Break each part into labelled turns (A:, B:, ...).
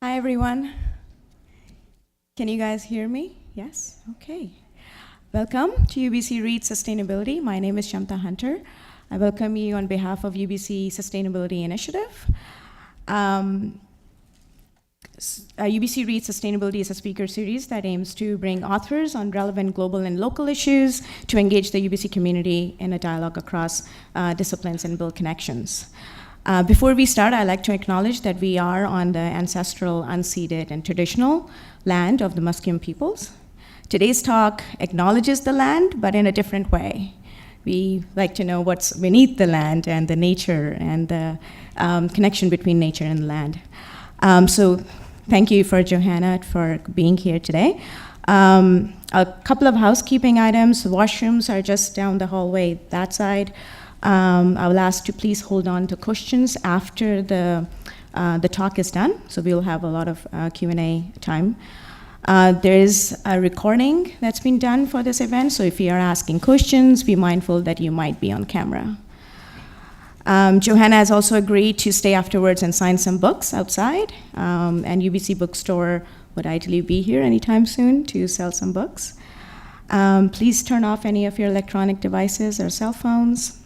A: Hi, everyone. Can you guys hear me? Yes? Okay. Welcome to UBC Read Sustainability. My name is Shamta Hunter. I welcome you on behalf of UBC Sustainability Initiative. UBC Read Sustainability is a speaker series that aims to bring authors on relevant global and local issues to engage the UBC community in a dialogue across disciplines and build connections. Before we start, I'd like to acknowledge that we are on the ancestral, unceded, and traditional land of the Musqueam peoples. Today's talk acknowledges the land, but in a different way. We like to know what's beneath the land and the nature and the connection between nature and the land. So thank you for Johanna for being here today. A couple of housekeeping items. The washrooms are just down the hallway that side. I will ask to please hold on to questions after the talk is done, so we'll have a lot of Q&A time. There is a recording that's been done for this event, so if you are asking questions, be mindful that you might be on camera. Johanna has also agreed to stay afterwards and sign some books outside, and UBC Bookstore would ideally be here anytime soon to sell some books. Please turn off any of your electronic devices or cell phones.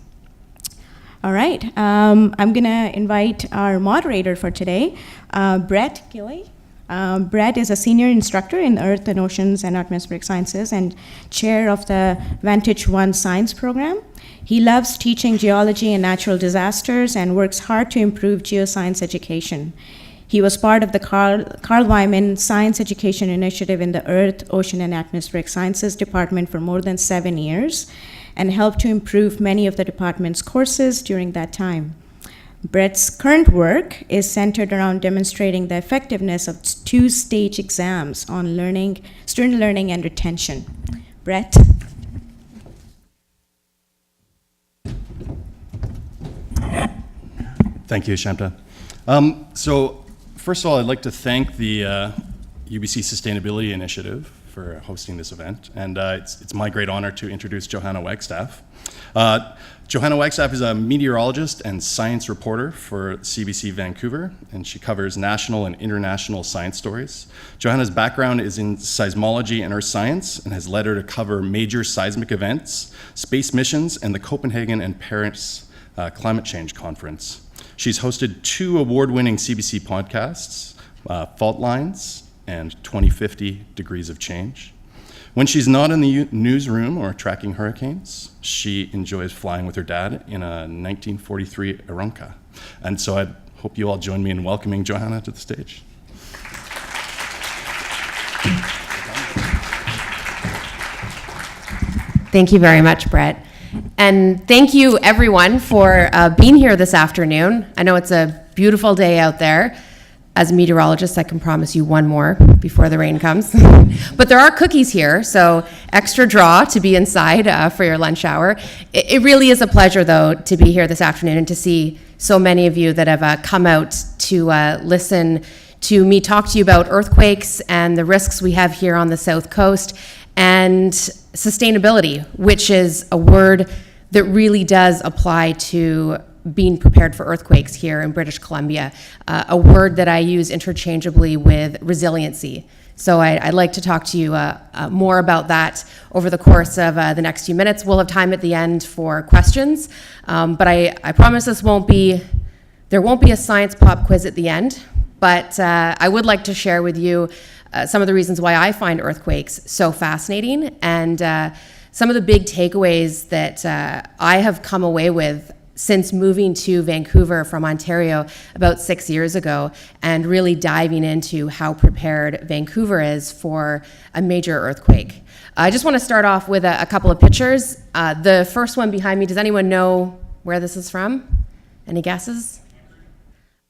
A: All right, I'm gonna invite our moderator for today, Brett Gilley. Brett is a senior instructor in Earth and Oceans and Atmospheric Sciences and chair of the Vantage One Science program. He loves teaching geology and natural disasters and works hard to improve geoscience education. He was part of the Carl Wyman Science Education Initiative in the Earth, Ocean, and Atmospheric Sciences Department for more than 7 years and helped to improve many of the department's courses during that time. Brett's current work is centered around demonstrating the effectiveness of two-stage exams on learning, student learning and retention. Brett?
B: Thank you, Shamta. So first of all, I'd like to thank the UBC Sustainability Initiative for hosting this event, and it's my great honor to introduce Johanna Wagstaffe. Johanna Wagstaffe is a meteorologist and science reporter for CBC Vancouver, and she covers national and international science stories. Johanna's background is in seismology and earth science and has led her to cover major seismic events, space missions, and the Copenhagen and Paris Climate Change Conference. She's hosted 2 award-winning CBC podcasts, Fault Lines and 2050 Degrees of Change. When she's not in the newsroom or tracking hurricanes, she enjoys flying with her dad in a 1943 Aeronca. And so I hope you all join me in welcoming Johanna to the stage.
C: Thank you very much, Brett. And thank you, everyone, for being here this afternoon. I know it's a beautiful day out there. As a meteorologist, I can promise you one more before the rain comes. But there are cookies here, so extra draw to be inside for your lunch hour. It really is a pleasure, though, to be here this afternoon and to see so many of you that have come out to listen to me talk to you about earthquakes and the risks we have here on the South Coast, and sustainability, which is a word that really does apply to being prepared for earthquakes here in British Columbia, a word that I use interchangeably with resiliency. So I'd like to talk to you more about that over the course of the next few minutes. We'll have time at the end for questions, but I promise there won't be a science pop quiz at the end, but I would like to share with you some of the reasons why I find earthquakes so fascinating and some of the big takeaways that I have come away with since moving to Vancouver from Ontario about 6 years ago and really diving into how prepared Vancouver is for a major earthquake. I just want to start off with a couple of pictures. The first one behind me, does anyone know where this is from? Any guesses?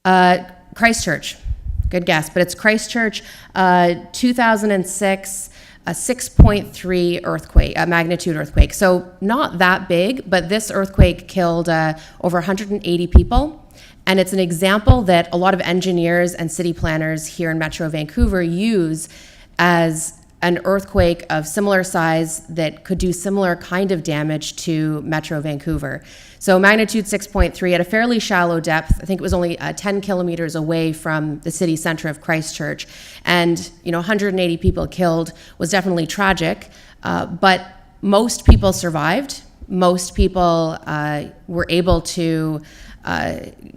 C: Christchurch. Good guess, but it's Christchurch, 2006, a 6.3 earthquake, a magnitude earthquake. So not that big, but this earthquake killed over 180 people. And it's an example that a lot of engineers and city planners here in Metro Vancouver use as an earthquake of similar size that could do similar kind of damage to Metro Vancouver. So magnitude 6.3 at a fairly shallow depth. I think it was only 10 kilometers away from the city center of Christchurch. And, 180 people killed was definitely tragic, but most people survived. Most people were able to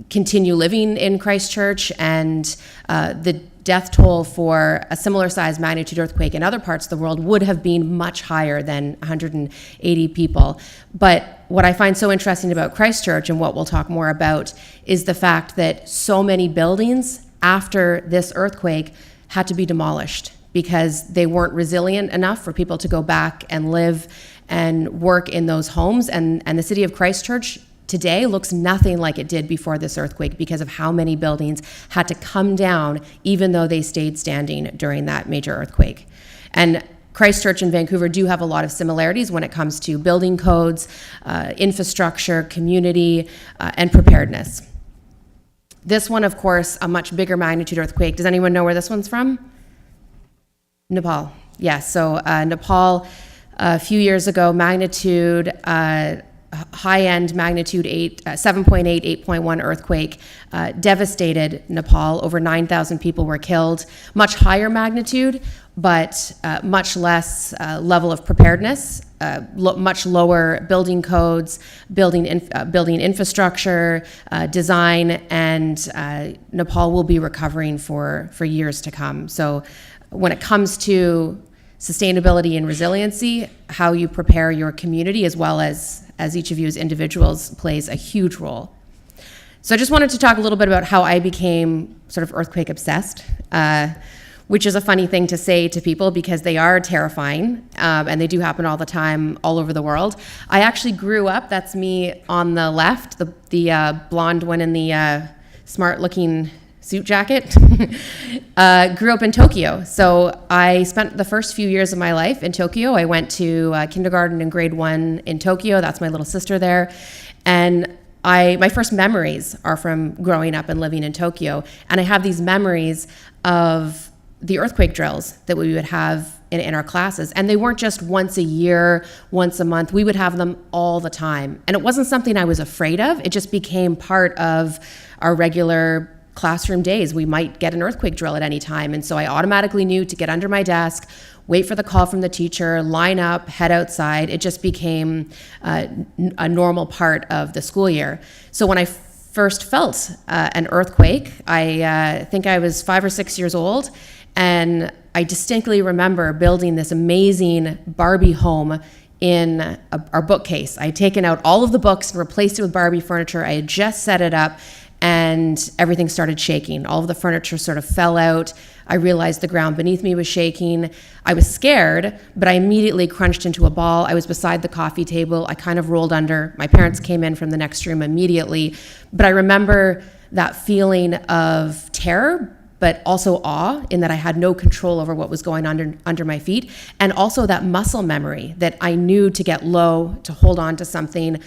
C: continue living in Christchurch, and the death toll for a similar size magnitude earthquake in other parts of the world would have been much higher than 180 people. But what I find so interesting about Christchurch, and what we'll talk more about, is the fact that so many buildings after this earthquake had to be demolished because they weren't resilient enough for people to go back and live and work in those homes. And the city of Christchurch today looks nothing like it did before this earthquake because of how many buildings had to come down even though they stayed standing during that major earthquake. And Christchurch and Vancouver do have a lot of similarities when it comes to building codes, infrastructure, community, and preparedness. This one, of course, a much bigger magnitude earthquake. Does anyone know where this one's from? Nepal. Yes, so Nepal, a few years ago, magnitude, high-end magnitude 7.8, 8.1 earthquake devastated Nepal. Over 9,000 people were killed. Much higher magnitude, but much less level of preparedness, much lower building codes, building infrastructure, design, and Nepal will be recovering for years to come. So when it comes to sustainability and resiliency, how you prepare your community as well as each of you as individuals plays a huge role. So I just wanted to talk a little bit about how I became sort of earthquake obsessed, which is a funny thing to say to people because they are terrifying, and they do happen all the time all over the world. I actually grew up, that's me on the left, the blonde one in the smart-looking suit jacket, grew up in Tokyo. So I spent the first few years of my life in Tokyo. I went to kindergarten and grade 1 in Tokyo. That's my little sister there. And my first memories are from growing up and living in Tokyo. And I have these memories of the earthquake drills that we would have in our classes. And they weren't just once a year, once a month. We would have them all the time. And it wasn't something I was afraid of. It just became part of our regular classroom days. We might get an earthquake drill at any time. And so I automatically knew to get under my desk, wait for the call from the teacher, line up, head outside. It just became a normal part of the school year. So when I first felt an earthquake, I think I was 5 or 6 years old. And I distinctly remember building this amazing Barbie home in our bookcase. I had taken out all of the books and replaced it with Barbie furniture. I had just set it up, and everything started shaking. All of the furniture sort of fell out. I realized the ground beneath me was shaking. I was scared, but I immediately crunched into a ball. I was beside the coffee table. I kind of rolled under. My parents came in from the next room immediately. But I remember that feeling of terror, but also awe in that I had no control over what was going on under my feet, and also that muscle memory that I knew to get low, to hold on to something,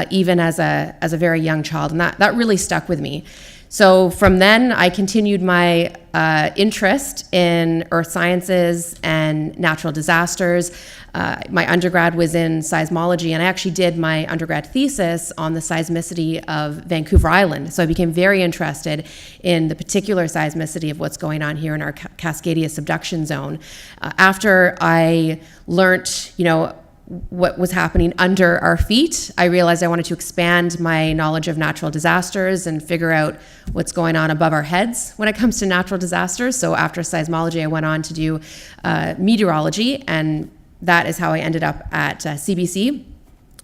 C: even as a very young child, and that really stuck with me. So from then, I continued my interest in earth sciences and natural disasters. My undergrad was in seismology, and I actually did my undergrad thesis on the seismicity of Vancouver Island. So I became very interested in the particular seismicity of what's going on here in our Cascadia subduction zone. After I learned, what was happening under our feet, I realized I wanted to expand my knowledge of natural disasters and figure out what's going on above our heads when it comes to natural disasters. So after seismology, I went on to do meteorology, and that is how I ended up at CBC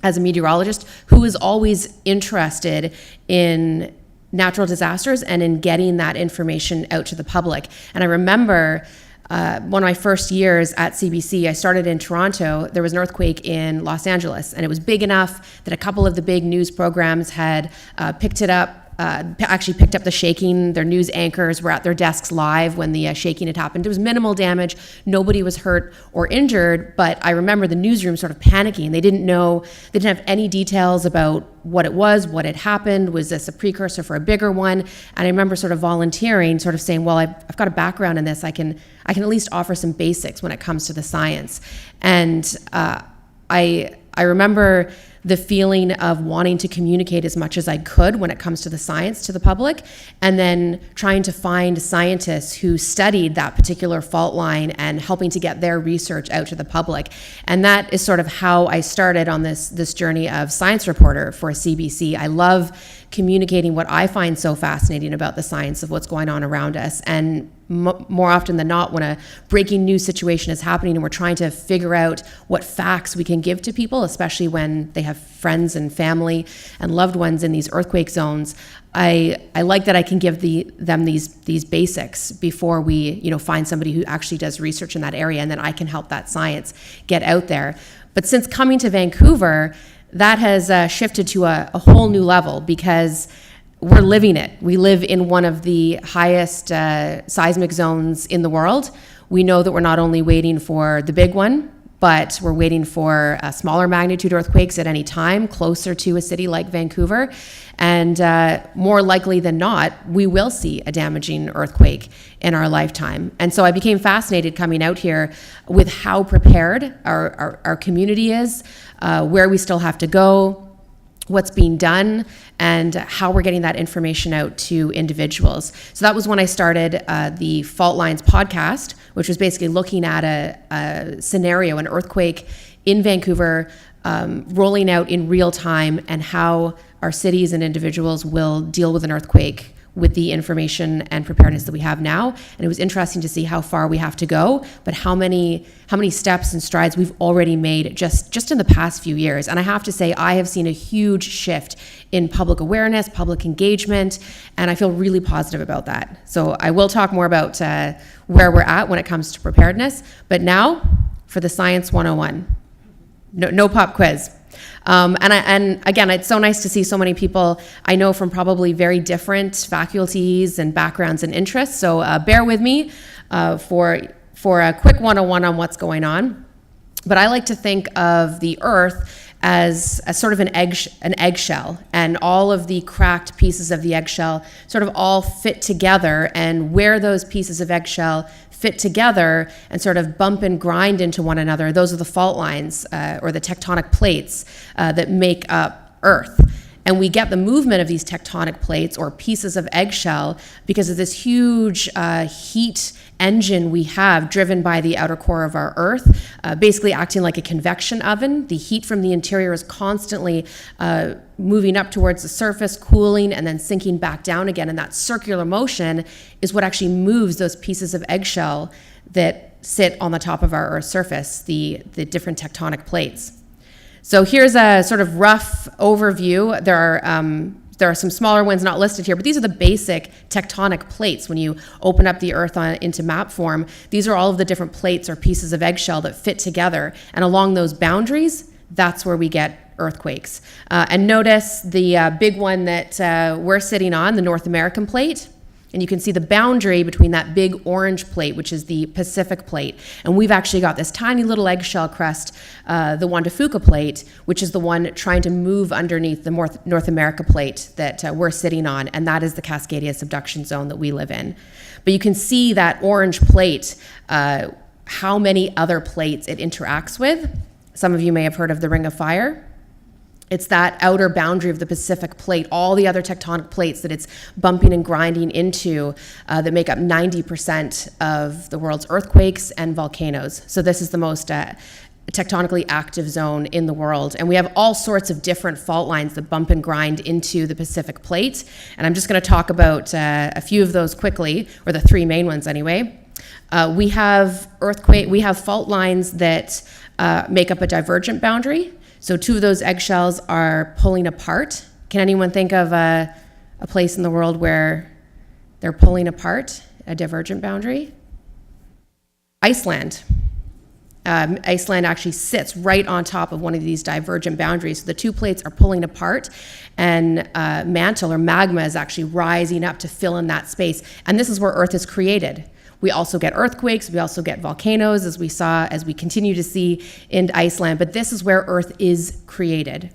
C: as a meteorologist who was always interested in natural disasters and in getting that information out to the public. And I remember one of my first years at CBC, I started in Toronto. There was an earthquake in Los Angeles, and it was big enough that a couple of the big news programs had picked it up actually picked up the shaking. Their news anchors were at their desks live when the shaking had happened. It was minimal damage. Nobody was hurt or injured, but I remember the newsroom sort of panicking. They didn't have any details about what it was, what had happened. Was this a precursor for a bigger one? And I remember sort of volunteering, sort of saying, well, I've got a background in this. I can at least offer some basics when it comes to the science. And I remember the feeling of wanting to communicate as much as I could when it comes to the science to the public, and then trying to find scientists who studied that particular fault line and helping to get their research out to the public. And that is sort of how I started on this journey of science reporter for CBC. I love communicating what I find so fascinating about the science of what's going on around us. And more often than not, when a breaking news situation is happening and we're trying to figure out what facts we can give to people, especially when they have friends and family and loved ones in these earthquake zones, I like that I can give them these basics before we find somebody who actually does research in that area, and then I can help that science get out there. But since coming to Vancouver, that has shifted to a whole new level, because we're living it. We live in one of the highest seismic zones in the world. We know that we're not only waiting for the big one, but we're waiting for smaller magnitude earthquakes at any time, closer to a city like Vancouver. And more likely than not, we will see a damaging earthquake in our lifetime. And so I became fascinated coming out here with how prepared our community is, where we still have to go, what's being done, and how we're getting that information out to individuals. So that was when I started the Fault Lines podcast, which was basically looking at a scenario, an earthquake in Vancouver, rolling out in real time, and how our cities and individuals will deal with an earthquake with the information and preparedness that we have now. And it was interesting to see how far we have to go, but how many steps and strides we've already made just in the past few years. And I have to say, I have seen a huge shift in public awareness, public engagement, and I feel really positive about that. So I will talk more about where we're at when it comes to preparedness, but now for the Science 101. No pop quiz. And again, it's so nice to see so many people I know from probably very different faculties and backgrounds and interests. So bear with me for a quick 101 on what's going on. But I like to think of the Earth as a sort of an eggshell, and all of the cracked pieces of the eggshell sort of all fit together, and where those pieces of eggshell fit together and sort of bump and grind into one another, those are the fault lines or the tectonic plates that make up Earth. And we get the movement of these tectonic plates or pieces of eggshell because of this huge heat engine we have driven by the outer core of our Earth, basically acting like a convection oven. The heat from the interior is constantly moving up towards the surface, cooling, and then sinking back down again. And that circular motion is what actually moves those pieces of eggshell that sit on the top of our Earth's surface, the different tectonic plates. So here's a sort of rough overview. There are some smaller ones not listed here, but these are the basic tectonic plates. When you open up the Earth into map form, these are all of the different plates or pieces of eggshell that fit together. And along those boundaries, that's where we get earthquakes. And notice the big one that we're sitting on, the North American plate. And you can see the boundary between that big orange plate, which is the Pacific plate. And we've actually got this tiny little eggshell crust, the Juan de Fuca plate, which is the one trying to move underneath the North America plate that we're sitting on. And that is the Cascadia subduction zone that we live in. But you can see that orange plate, how many other plates it interacts with. Some of you may have heard of the Ring of Fire. It's that outer boundary of the Pacific plate, all the other tectonic plates that it's bumping and grinding into that make up 90% of the world's earthquakes and volcanoes. So this is the most tectonically active zone in the world. And we have all sorts of different fault lines that bump and grind into the Pacific plate. And I'm just going to talk about a few of those quickly, or the three main ones anyway. We have fault lines that make up a divergent boundary. So two of those eggshells are pulling apart. Can anyone think of a place in the world where they're pulling apart, a divergent boundary? Iceland. Iceland actually sits right on top of one of these divergent boundaries. So the two plates are pulling apart, and mantle or magma is actually rising up to fill in that space. And this is where Earth is created. We also get earthquakes, we also get volcanoes, as we continue to see in Iceland, but this is where Earth is created.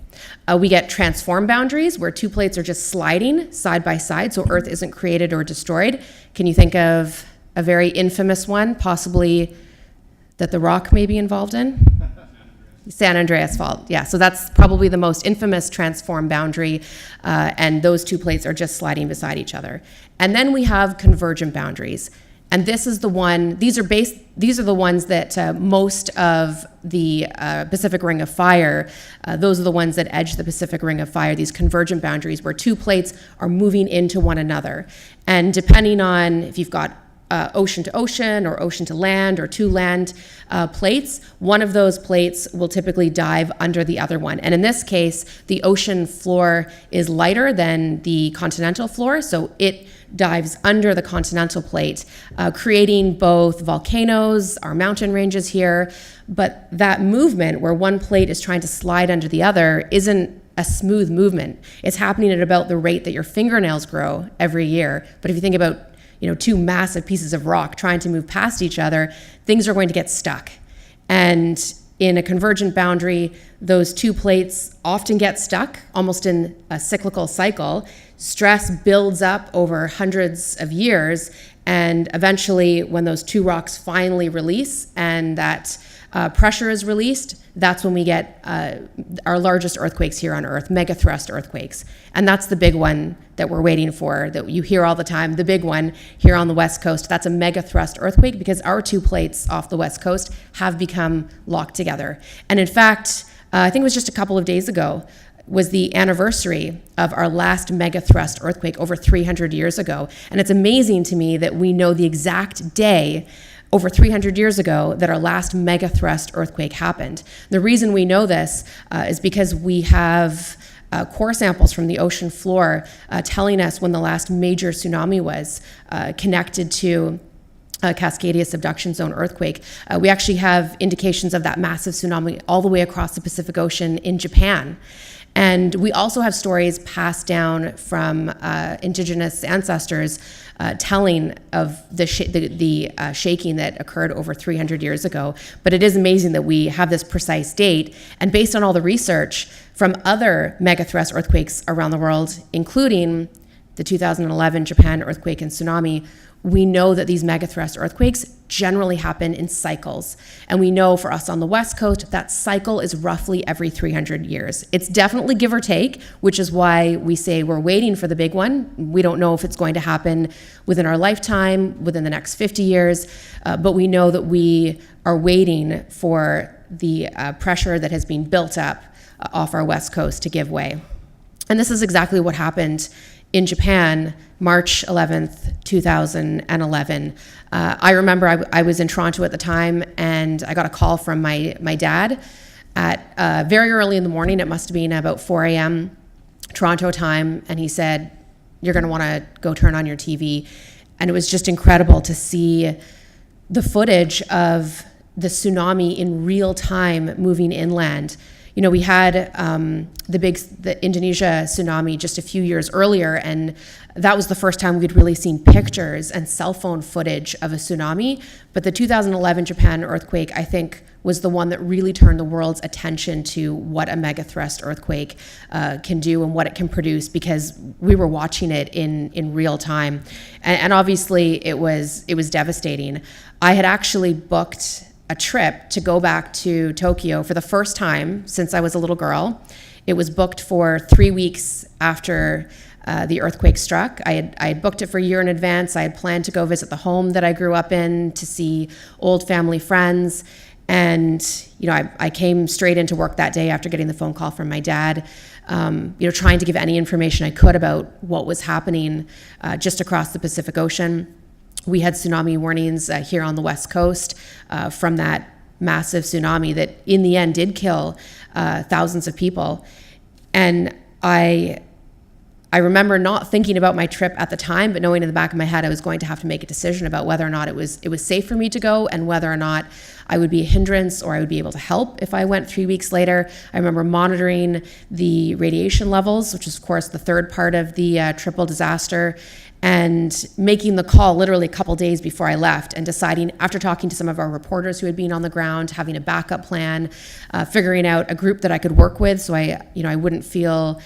C: We get transform boundaries, where two plates are just sliding side by side, so Earth isn't created or destroyed. Can you think of a very infamous one, possibly that The Rock may be involved in? San Andreas Fault, yeah. So that's probably the most infamous transform boundary, and those two plates are just sliding beside each other. And then we have convergent boundaries. And this is the one, these are the ones that most of the Pacific Ring of Fire, those are the ones that edge the Pacific Ring of Fire, these convergent boundaries where two plates are moving into one another. And depending on if you've got ocean to ocean or ocean to land or two land plates, one of those plates will typically dive under the other one. And in this case, the ocean floor is lighter than the continental floor, so it dives under the continental plate, creating both volcanoes, our mountain ranges here. But that movement where one plate is trying to slide under the other isn't a smooth movement. It's happening at about the rate that your fingernails grow every year. But if you think about two massive pieces of rock trying to move past each other, things are going to get stuck. And in a convergent boundary, those two plates often get stuck, almost in a cyclical cycle. Stress builds up over hundreds of years, and eventually when those two rocks finally release and that pressure is released, that's when we get our largest earthquakes here on Earth, megathrust earthquakes. And that's the big one that we're waiting for, that you hear all the time, the big one here on the West Coast. That's a megathrust earthquake because our two plates off the West Coast have become locked together. And in fact, I think it was just a couple of days ago, was the anniversary of our last megathrust earthquake over 300 years ago. And it's amazing to me that we know the exact day over 300 years ago that our last megathrust earthquake happened. The reason we know this is because we have core samples from the ocean floor telling us when the last major tsunami was connected to Cascadia subduction zone earthquake. We actually have indications of that massive tsunami all the way across the Pacific Ocean in Japan. And we also have stories passed down from indigenous ancestors telling of the shaking that occurred over 300 years ago. But it is amazing that we have this precise date. And based on all the research from other megathrust earthquakes around the world, including the 2011 Japan earthquake and tsunami, we know that these megathrust earthquakes generally happen in cycles. And we know for us on the West Coast, that cycle is roughly every 300 years. It's definitely give or take, which is why we say we're waiting for the big one. We don't know if it's going to happen within our lifetime, within the next 50 years, but we know that we are waiting for the pressure that has been built up off our West Coast to give way. And this is exactly what happened in Japan, March 11th, 2011. I remember I was in Toronto at the time, and I got a call from my dad at very early in the morning. It must have been about 4 a.m. Toronto time, and he said, "You're going to want to go turn on your TV." And it was just incredible to see the footage of the tsunami in real time moving inland. We had the Indonesia tsunami just a few years earlier, and that was the first time we'd really seen pictures and cell phone footage of a tsunami. But the 2011 Japan earthquake, I think, was the one that really turned the world's attention to what a megathrust earthquake can do and what it can produce, because we were watching it in real time. And obviously it was devastating. I had actually booked a trip to go back to Tokyo for the first time since I was a little girl. It was booked for 3 weeks after the earthquake struck. I had booked it for a year in advance. I had planned to go visit the home that I grew up in, to see old family friends. And, I came straight into work that day after getting the phone call from my dad, trying to give any information I could about what was happening just across the Pacific Ocean. We had tsunami warnings here on the West Coast from that massive tsunami that in the end did kill thousands of people. And I I remember not thinking about my trip at the time, but knowing in the back of my head I was going to have to make a decision about whether or not it was safe for me to go, and whether or not I would be a hindrance or I would be able to help if I went 3 weeks later. I remember monitoring the radiation levels, which is of course the third part of the triple disaster, and making the call literally a couple days before I left, and deciding, after talking to some of our reporters who had been on the ground, having a backup plan, figuring out a group that I could work with so I wouldn't feel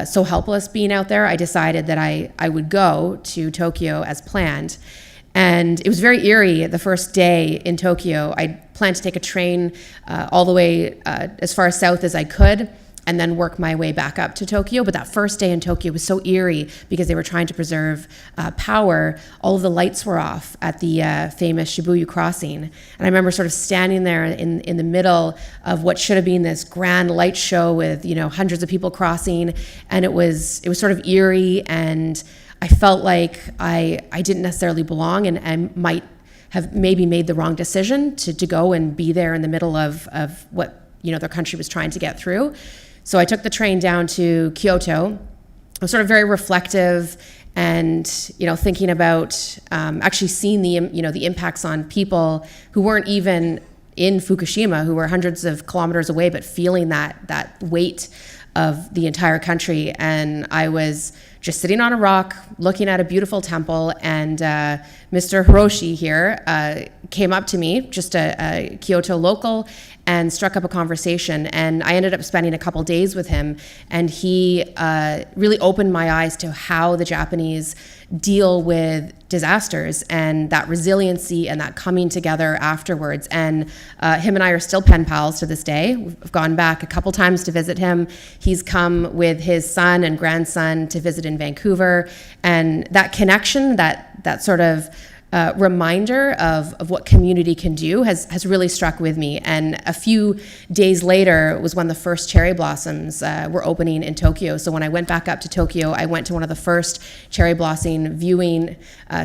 C: so helpless being out there. I decided that I would go to Tokyo as planned. And it was very eerie the first day in Tokyo. I planned to take a train all the way as far south as I could, and then work my way back up to Tokyo. But that first day in Tokyo was so eerie because they were trying to preserve power. All of the lights were off at the famous Shibuya crossing. And I remember sort of standing there in the middle of what should have been this grand light show with, hundreds of people crossing. And it was sort of eerie, and I felt like I didn't necessarily belong, and I might have maybe made the wrong decision to go and be there in the middle of what their country was trying to get through. So I took the train down to Kyoto. I was sort of very reflective, and thinking about actually seeing the impacts on people who weren't even in Fukushima, who were hundreds of kilometers away, but feeling that weight of the entire country. And I was just sitting on a rock looking at a beautiful temple, and Mr. Hiroshi here came up to me, just a Kyoto local, and struck up a conversation. And I ended up spending a couple days with him, and he really opened my eyes to how the Japanese deal with disasters and that resiliency and that coming together afterwards. And him and I are still pen pals to this day. We've gone back a couple times to visit him. He's come with his son and grandson to visit in Vancouver. And that connection, that sort of reminder of what community can do has really struck with me. And a few days later was when the first cherry blossoms were opening in Tokyo. So when I went back up to Tokyo, I went to one of the first cherry blossom viewing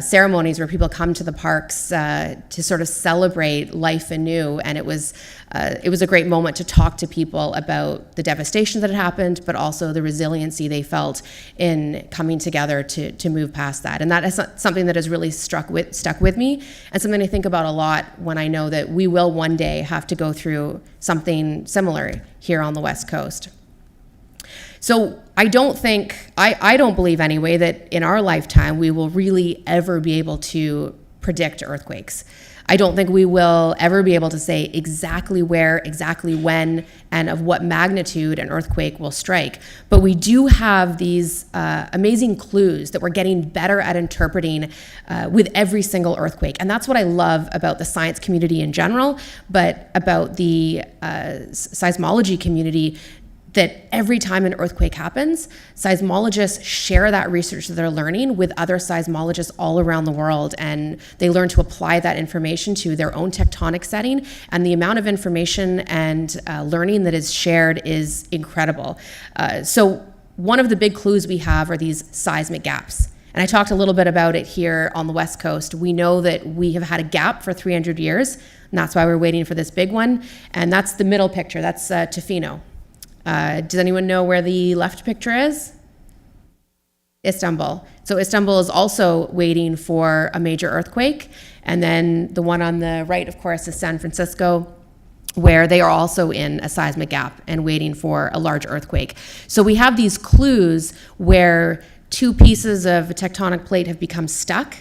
C: ceremonies where people come to the parks to sort of celebrate life anew. And it was a great moment to talk to people about the devastation that had happened, but also the resiliency they felt in coming together to move past that. And that is something that has really stuck with me, and something I think about a lot when I know that we will one day have to go through something similar here on the West Coast. So I don't believe anyway that in our lifetime we will really ever be able to predict earthquakes. I don't think we will ever be able to say exactly where, exactly when, and of what magnitude an earthquake will strike. But we do have these amazing clues that we're getting better at interpreting with every single earthquake. And that's what I love about the science community in general, but about the seismology community, that every time an earthquake happens, seismologists share that research that they're learning with other seismologists all around the world, and they learn to apply that information to their own tectonic setting, and the amount of information and learning that is shared is incredible. So one of the big clues we have are these seismic gaps. And I talked a little bit about it here on the West Coast. We know that we have had a gap for 300 years, and that's why we're waiting for this big one. And that's the middle picture, that's Tofino. Does anyone know where the left picture is? Istanbul. So Istanbul is also waiting for a major earthquake. And then the one on the right, of course, is San Francisco, where they are also in a seismic gap and waiting for a large earthquake. So we have these clues where two pieces of a tectonic plate have become stuck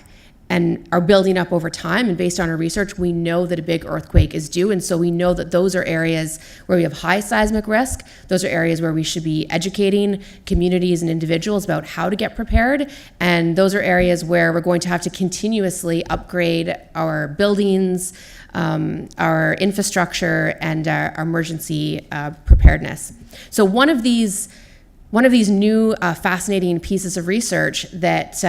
C: and are building up over time. And based on our research, we know that a big earthquake is due. And so we know that those are areas where we have high seismic risk. Those are areas where we should be educating communities and individuals about how to get prepared. And those are areas where we're going to have to continuously upgrade our buildings, our infrastructure, and our emergency preparedness. So one of these new fascinating pieces of research that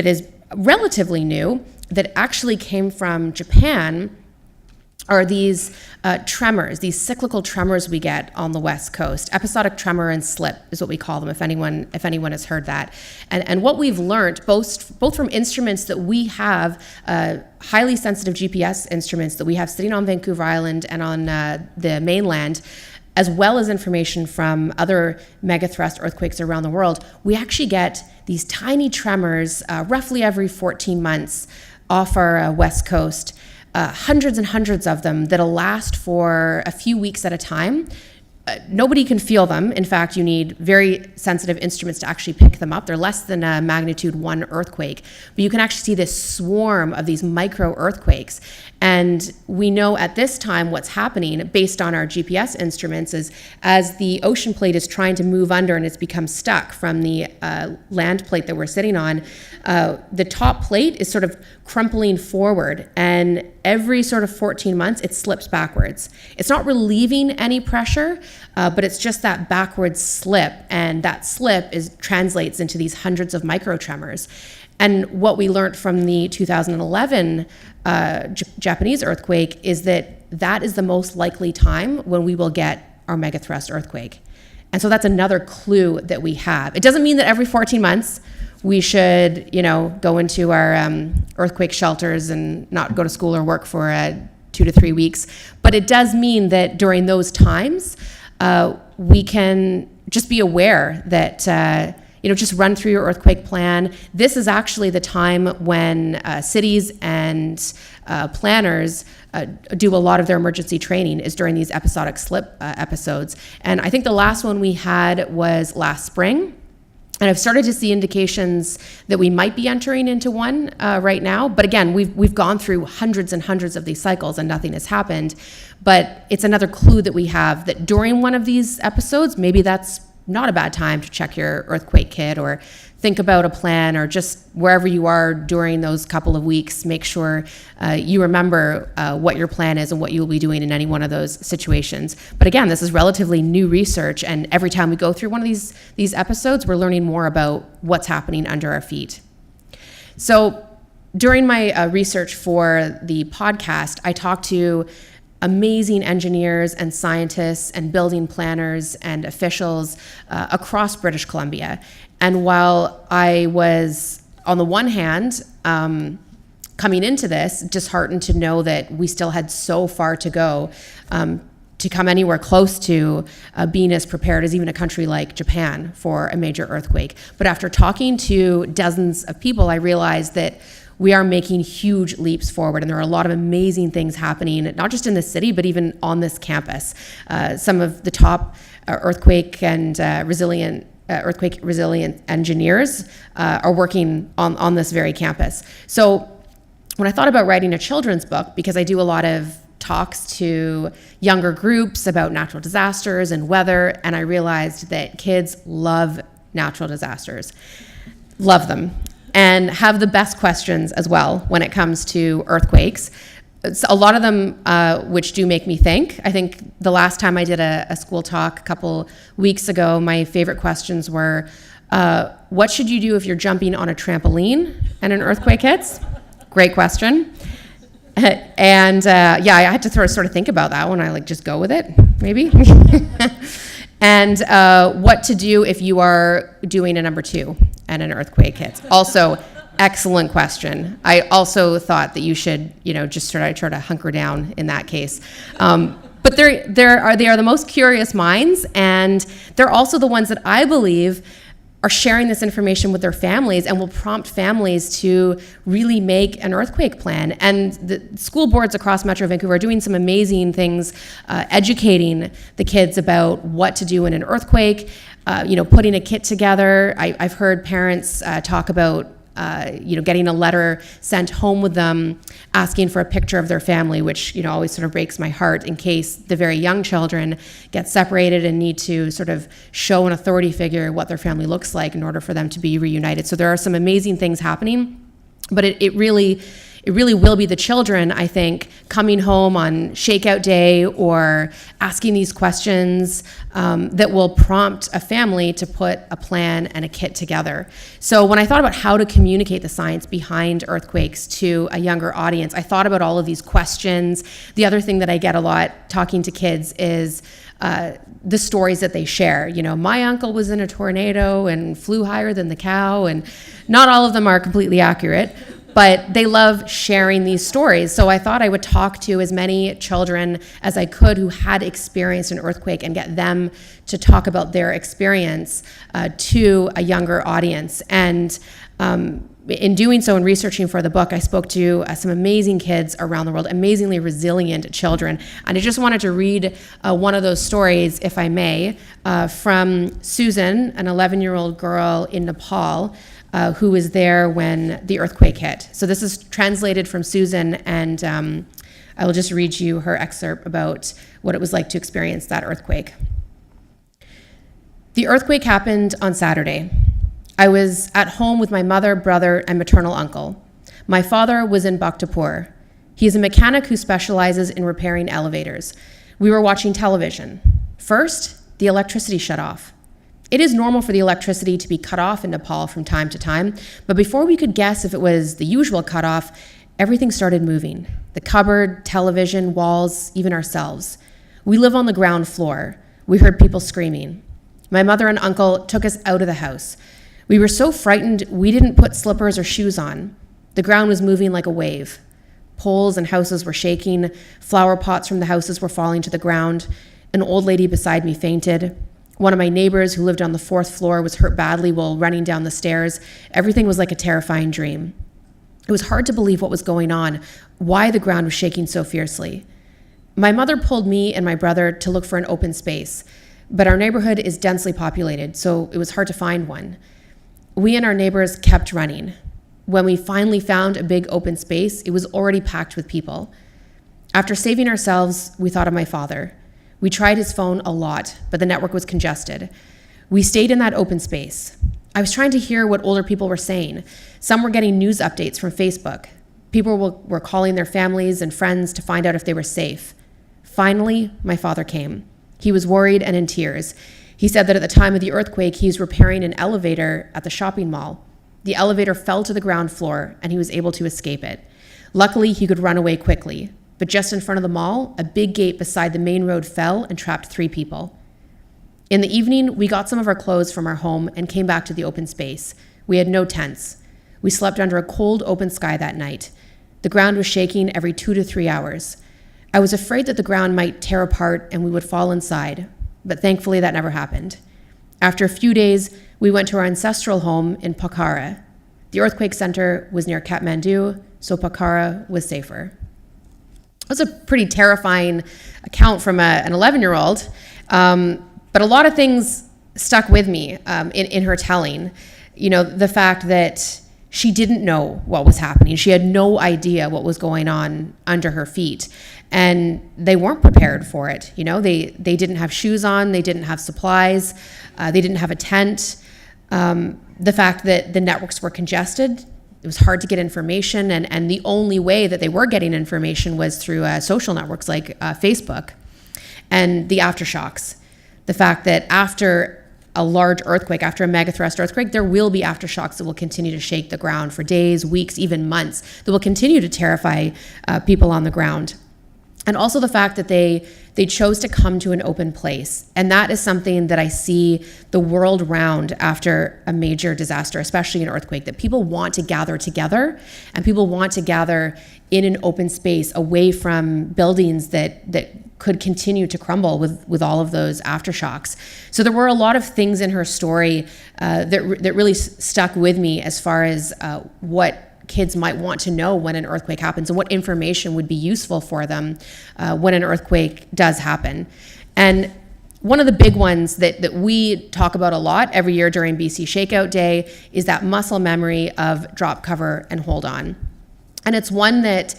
C: is relatively new, that actually came from Japan, are these tremors, these cyclical tremors we get on the West Coast. Episodic tremor and slip is what we call them, if anyone has heard that. And what we've learned, both from instruments that we have, highly sensitive GPS instruments that we have sitting on Vancouver Island and on the mainland, as well as information from other megathrust earthquakes around the world, we actually get these tiny tremors roughly every 14 months off our west coast, hundreds and hundreds of them that'll last for a few weeks at a time. Nobody can feel them. In fact, you need very sensitive instruments to actually pick them up. They're less than a magnitude 1 earthquake, but you can actually see this swarm of these micro earthquakes. And we know at this time what's happening based on our GPS instruments is as the ocean plate is trying to move under and it's become stuck from the land plate that we're sitting on, the top plate is sort of crumpling forward, and every sort of 14 months it slips backwards. It's not relieving any pressure, but it's just that backwards slip, and that slip translates into these hundreds of micro tremors. And what we learned from the 2011 Japanese earthquake is that is the most likely time when we will get our megathrust earthquake. And so that's another clue that we have. It doesn't mean that every 14 months we should, go into our earthquake shelters and not go to school or work for 2 to 3 weeks. But it does mean that during those times, we can just be aware that, just run through your earthquake plan. This is actually the time when cities and planners do a lot of their emergency training is during these episodic slip episodes. And I think the last one we had was last spring. And I've started to see indications that we might be entering into one right now. But again, we've gone through hundreds and hundreds of these cycles and nothing has happened. But it's another clue that we have that during one of these episodes, maybe that's not a bad time to check your earthquake kit or think about a plan, or just wherever you are during those couple of weeks, make sure you remember what your plan is and what you will be doing in any one of those situations. But again, this is relatively new research, and every time we go through one of these episodes, we're learning more about what's happening under our feet. So during my research for the podcast, I talked to amazing engineers and scientists and building planners and officials across British Columbia. And while I was, on the one hand, coming into this, disheartened to know that we still had so far to go to come anywhere close to being as prepared as even a country like Japan for a major earthquake. But after talking to dozens of people, I realized that we are making huge leaps forward, and there are a lot of amazing things happening, not just in the city, but even on this campus. Some of the top earthquake resilient engineers are working on this very campus. So when I thought about writing a children's book, because I do a lot of talks to younger groups about natural disasters and weather, and I realized that kids love natural disasters, love them, and have the best questions as well when it comes to earthquakes. It's a lot of them which do make me think. I think the last time I did a school talk a couple weeks ago, my favorite questions were, what should you do if you're jumping on a trampoline and an earthquake hits? Great question. And I had to sort of think about that one. I just go with it, maybe. And what to do if you are doing a number 2 and an earthquake hits. Also, excellent question. I also thought that you should, just try to hunker down in that case. But they are the most curious minds, and they're also the ones that I believe are sharing this information with their families and will prompt families to really make an earthquake plan. And the school boards across Metro Vancouver are doing some amazing things, educating the kids about what to do in an earthquake, putting a kit together. I've heard parents talk about getting a letter sent home with them asking for a picture of their family, which, always sort of breaks my heart in case the very young children get separated and need to sort of show an authority figure what their family looks like in order for them to be reunited. So there are some amazing things happening, but it really will be the children, I think, coming home on Shakeout Day or asking these questions that will prompt a family to put a plan and a kit together. So when I thought about how to communicate the science behind earthquakes to a younger audience, I thought about all of these questions. The other thing that I get a lot talking to kids is the stories that they share. My uncle was in a tornado and flew higher than the cow, and not all of them are completely accurate. but they love sharing these stories. So I thought I would talk to as many children as I could who had experienced an earthquake and get them to talk about their experience to a younger audience. And in doing so and researching for the book, I spoke to some amazing kids around the world, amazingly resilient children. And I just wanted to read one of those stories, if I may, from Susan, an 11-year-old girl in Nepal, who was there when the earthquake hit. So this is translated from Susan, and I will just read you her excerpt about what it was like to experience that earthquake. The earthquake happened on Saturday. I was at home with my mother, brother, and maternal uncle. My father was in Bhaktapur. He is a mechanic who specializes in repairing elevators. We were watching television. First, the electricity shut off. It is normal for the electricity to be cut off in Nepal from time to time, but before we could guess if it was the usual cutoff, everything started moving. The cupboard, television, walls, even ourselves. We live on the ground floor. We heard people screaming. My mother and uncle took us out of the house. We were so frightened, we didn't put slippers or shoes on. The ground was moving like a wave. Poles and houses were shaking. Flower pots from the houses were falling to the ground. An old lady beside me fainted. One of my neighbors who lived on the 4th floor was hurt badly while running down the stairs. Everything was like a terrifying dream. It was hard to believe what was going on, why the ground was shaking so fiercely. My mother pulled me and my brother to look for an open space, but our neighborhood is densely populated, so it was hard to find one. We and our neighbors kept running. When we finally found a big open space, it was already packed with people. After saving ourselves, we thought of my father. We tried his phone a lot, but the network was congested. We stayed in that open space. I was trying to hear what older people were saying. Some were getting news updates from Facebook. People were calling their families and friends to find out if they were safe. Finally, my father came. He was worried and in tears. He said that at the time of the earthquake, he was repairing an elevator at the shopping mall. The elevator fell to the ground floor, and he was able to escape it. Luckily, he could run away quickly. But just in front of the mall, a big gate beside the main road fell and trapped 3 people. In the evening, we got some of our clothes from our home and came back to the open space. We had no tents. We slept under a cold, open sky that night. The ground was shaking every 2 to 3 hours. I was afraid that the ground might tear apart and we would fall inside, but thankfully that never happened. After a few days, we went to our ancestral home in Pokhara. The earthquake center was near Kathmandu, so Pokhara was safer. It was a pretty terrifying account from an 11-year-old, but a lot of things stuck with me in her telling. You know, the fact that she didn't know what was happening. She had no idea what was going on under her feet. And they weren't prepared for it. You know, they didn't have shoes on, they didn't have supplies, they didn't have a tent. The fact that the networks were congested, it was hard to get information, and the only way that they were getting information was through social networks like Facebook. And the aftershocks. The fact that after a large earthquake, after a megathrust earthquake, there will be aftershocks that will continue to shake the ground for days, weeks, even months, that will continue to terrify people on the ground. And also the fact that they chose to come to an open place. And that is something that I see the world round after a major disaster, especially an earthquake, that people want to gather together and people want to gather in an open space away from buildings that could continue to crumble with all of those aftershocks. So there were a lot of things in her story that really stuck with me as far as what kids might want to know when an earthquake happens and what information would be useful for them when an earthquake does happen. And one of the big ones that we talk about a lot every year during BC Shakeout Day is that muscle memory of drop, cover, and hold on. And it's one that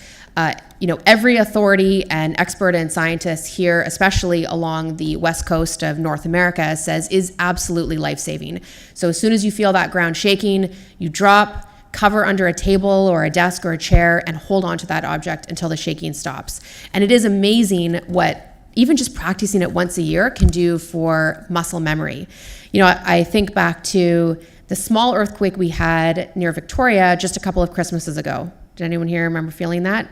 C: every authority and expert and scientist here, especially along the west coast of North America, says is absolutely life-saving. So as soon as you feel that ground shaking, you drop, cover under a table or a desk or a chair, and hold on to that object until the shaking stops. And it is amazing what even just practicing it once a year can do for muscle memory. You know, I think back to the small earthquake we had near Victoria just a couple of Christmases ago. Did anyone here remember feeling that?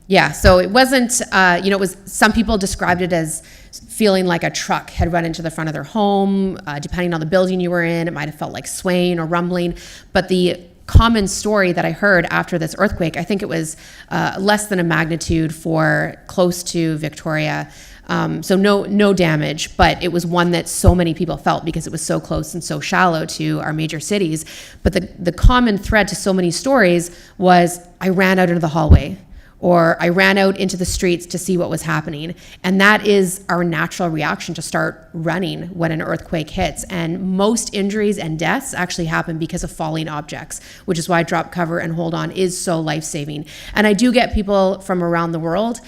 C: Yeah, so it wasn't, it was, some people described it as feeling like a truck had run into the front of their home. Depending on the building you were in, it might have felt like swaying or rumbling. But the common story that I heard after this earthquake, I think it was less than a magnitude for close to Victoria. So no damage, but it was one that so many people felt because it was so close and so shallow to our major cities. But the common thread to so many stories was, I ran out into the hallway, or I ran out into the streets to see what was happening. And that is our natural reaction, to start running when an earthquake hits. And most injuries and deaths actually happen because of falling objects, which is why drop, cover, and hold on is so life-saving. And I do get people from around the world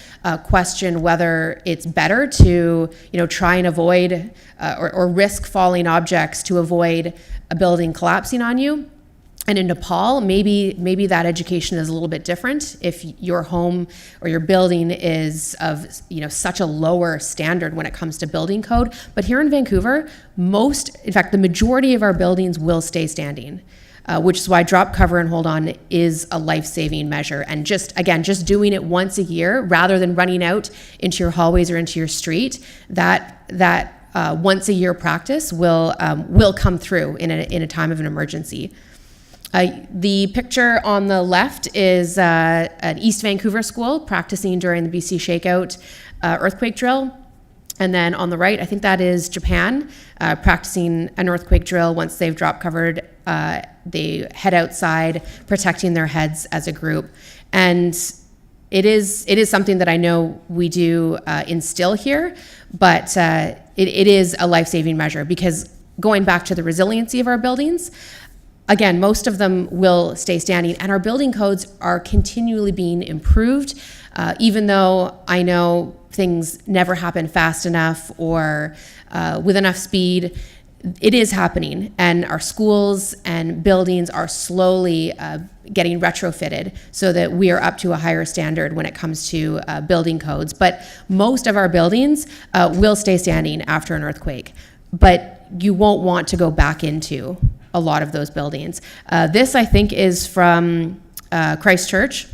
C: question whether it's better to, try and avoid or risk falling objects to avoid a building collapsing on you. And in Nepal, maybe that education is a little bit different if your home or your building is of such a lower standard when it comes to building code. But here in Vancouver, in fact, the majority of our buildings will stay standing, which is why drop, cover, and hold on is a life-saving measure. And just doing it once a year rather than running out into your hallways or into your street, that once a year practice will come through in a time of an emergency. The picture on the left is an East Vancouver school practicing during the BC Shakeout earthquake drill. And then on the right, I think that is Japan practicing an earthquake drill. Once they've drop covered, they head outside, protecting their heads as a group. And it is something that I know we do instill here, but it is a life-saving measure, because going back to the resiliency of our buildings, again, most of them will stay standing, and our building codes are continually being improved, even though I know things never happen fast enough or with enough speed. It is happening, and our schools and buildings are slowly getting retrofitted so that we are up to a higher standard when it comes to building codes. But most of our buildings will stay standing after an earthquake, but you won't want to go back into a lot of those buildings. This, I think, is from Christchurch.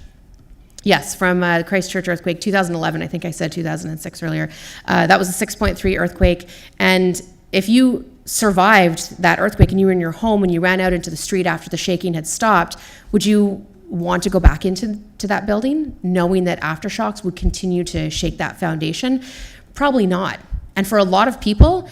C: Yes, from Christchurch earthquake, 2011. I think I said 2006 earlier. That was a 6.3 earthquake. And if you survived that earthquake and you were in your home and you ran out into the street after the shaking had stopped, would you want to go back into that building, knowing that aftershocks would continue to shake that foundation? Probably not. And for a lot of people,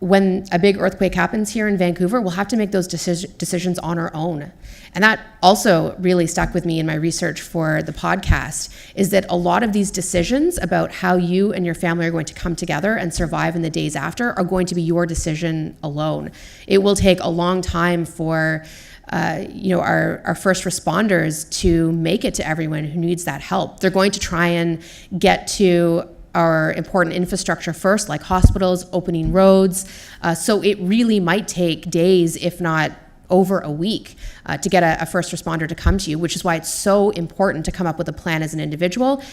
C: when a big earthquake happens here in Vancouver, we'll have to make those decisions on our own. And that also really stuck with me in my research for the podcast, is that a lot of these decisions about how you and your family are going to come together and survive in the days after are going to be your decision alone. It will take a long time for our first responders to make it to everyone who needs that help. They're going to try and get to our important infrastructure first, like hospitals, opening roads. So it really might take days, if not over a week, to get a first responder to come to you, which is why it's so important to come up with a plan as an individual,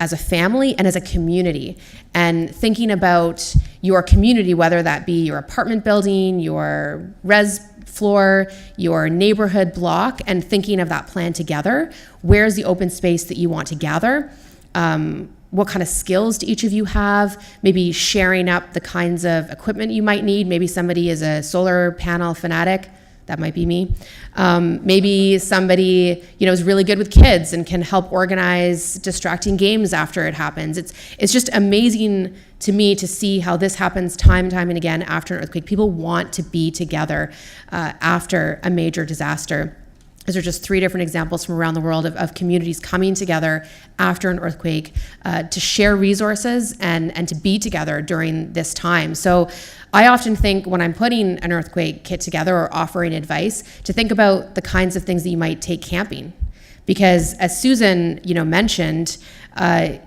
C: as a family, and as a community. And thinking about your community, whether that be your apartment building, your res floor, your neighborhood block, and thinking of that plan together. Where's the open space that you want to gather? What kind of skills do each of you have? Maybe sharing up the kinds of equipment you might need. Maybe somebody is a solar panel fanatic. That might be me. Maybe somebody, is really good with kids and can help organize distracting games after it happens. It's just amazing to me to see how this happens time and time and again after an earthquake. People want to be together after a major disaster. Those are just 3 different examples from around the world of communities coming together after an earthquake to share resources and to be together during this time. So I often think when I'm putting an earthquake kit together or offering advice, to think about the kinds of things that you might take camping. Because as Susan mentioned,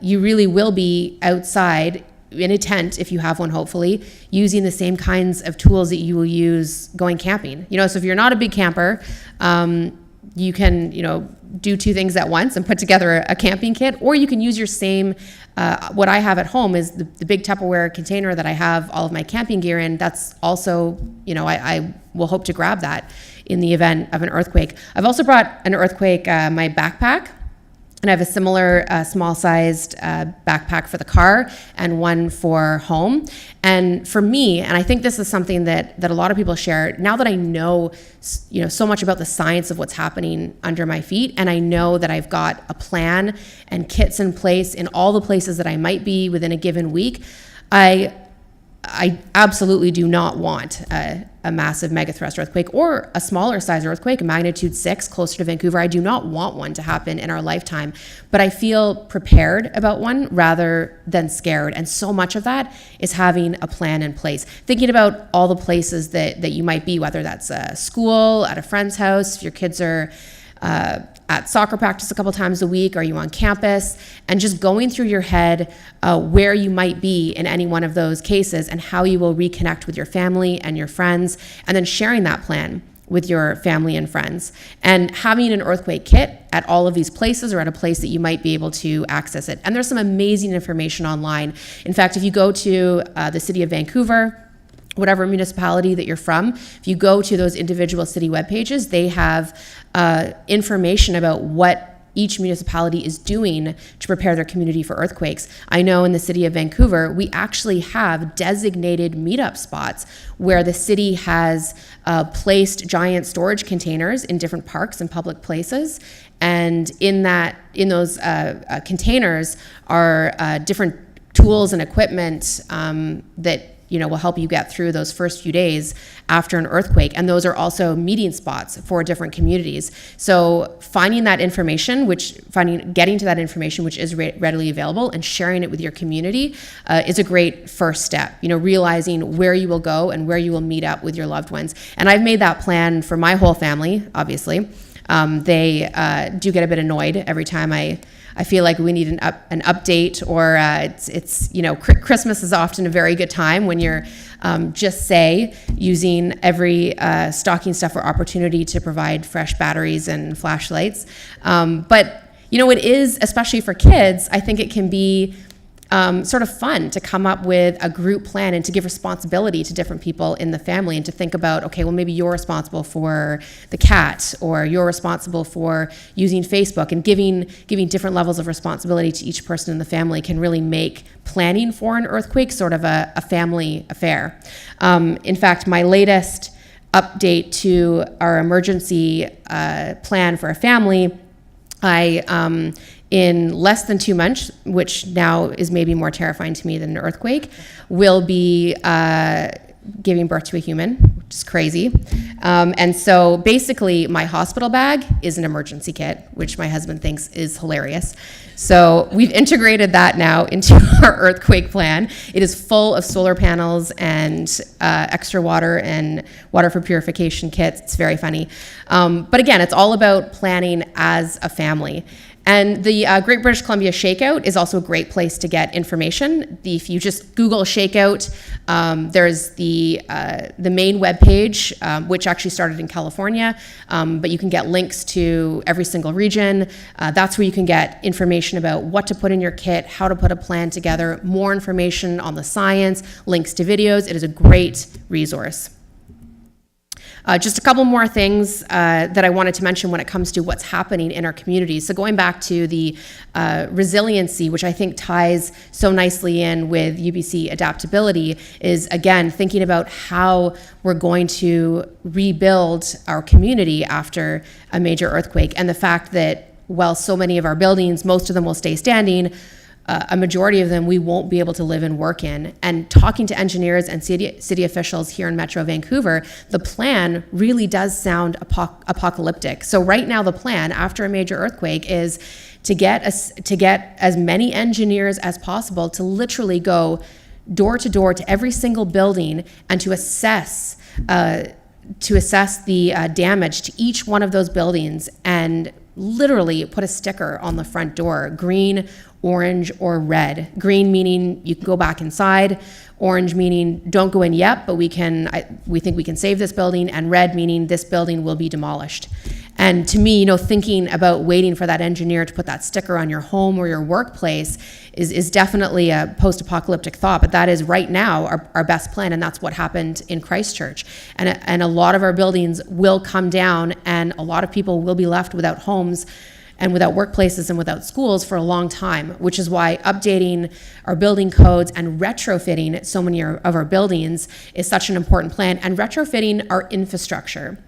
C: you really will be outside in a tent, if you have one, hopefully, using the same kinds of tools that you will use going camping. So if you're not a big camper, you can, do 2 things at once and put together a camping kit, or you can use your same, what I have at home is the big Tupperware container that I have all of my camping gear in. That's also, I will hope to grab that in the event of an earthquake. I've also brought an earthquake, my backpack. And I have a similar small-sized backpack for the car and one for home. And for me, and I think this is something that a lot of people share, now that I know, so much about the science of what's happening under my feet, and I know that I've got a plan and kits in place in all the places that I might be within a given week, I absolutely do not want a massive megathrust earthquake or a smaller size earthquake, a magnitude 6 closer to Vancouver. I do not want one to happen in our lifetime, but I feel prepared about one rather than scared. And so much of that is having a plan in place. Thinking about all the places that you might be, whether that's a school, at a friend's house, if your kids are at soccer practice a couple times a week, are you on campus, and just going through your head where you might be in any one of those cases and how you will reconnect with your family and your friends, and then sharing that plan with your family and friends, and having an earthquake kit at all of these places or at a place that you might be able to access it. And there's some amazing information online. In fact, if you go to the city of Vancouver, whatever municipality that you're from, if you go to those individual city web pages, they have information about what each municipality is doing to prepare their community for earthquakes. I know in the city of Vancouver, we actually have designated meetup spots where the city has placed giant storage containers in different parks and public places. And in those containers are different tools and equipment that will help you get through those first few days after an earthquake. And those are also meeting spots for different communities. So finding that information, getting to that information, which is readily available, and sharing it with your community is a great first step. Realizing where you will go and where you will meet up with your loved ones. And I've made that plan for my whole family, obviously. They do get a bit annoyed every time I feel like we need an update, or it's Christmas is often a very good time when you're using every stocking stuffer opportunity to provide fresh batteries and flashlights. But it is, especially for kids, I think it can be sort of fun to come up with a group plan and to give responsibility to different people in the family, and to think about, okay, well, maybe you're responsible for the cat, or you're responsible for using Facebook, and giving different levels of responsibility to each person in the family can really make planning for an earthquake sort of a family affair. In fact, my latest update to our emergency plan for a family, in less than 2 months, which now is maybe more terrifying to me than an earthquake, will be giving birth to a human, which is crazy. And so basically my hospital bag is an emergency kit, which my husband thinks is hilarious. So we've integrated that now into our earthquake plan. It is full of solar panels and extra water and water for purification kits. It's very funny. But again, it's all about planning as a family. And the Great British Columbia Shakeout is also a great place to get information. If you just Google Shakeout, there's the main webpage, which actually started in California, but you can get links to every single region. That's where you can get information about what to put in your kit, how to put a plan together, more information on the science, links to videos. It is a great resource. Just a couple more things that I wanted to mention when it comes to what's happening in our communities. So going back to the resiliency, which I think ties so nicely in with UBC adaptability, is again thinking about how we're going to rebuild our community after a major earthquake, and the fact that while so many of our buildings, most of them will stay standing, a majority of them we won't be able to live and work in. And talking to engineers and city officials here in Metro Vancouver, the plan really does sound apocalyptic. So right now the plan after a major earthquake is to get as many engineers as possible to literally go door to door to every single building and to assess the damage to each one of those buildings, and literally put a sticker on the front door, green, orange, or red. Green meaning you can go back inside, orange meaning don't go in yet, but we think we can save this building, and red meaning this building will be demolished. And to me, thinking about waiting for that engineer to put that sticker on your home or your workplace is definitely a post-apocalyptic thought, but that is right now our best plan, and that's what happened in Christchurch. And a lot of our buildings will come down, and a lot of people will be left without homes and without workplaces and without schools for a long time, which is why updating our building codes and retrofitting so many of our buildings is such an important plan, and retrofitting our infrastructure.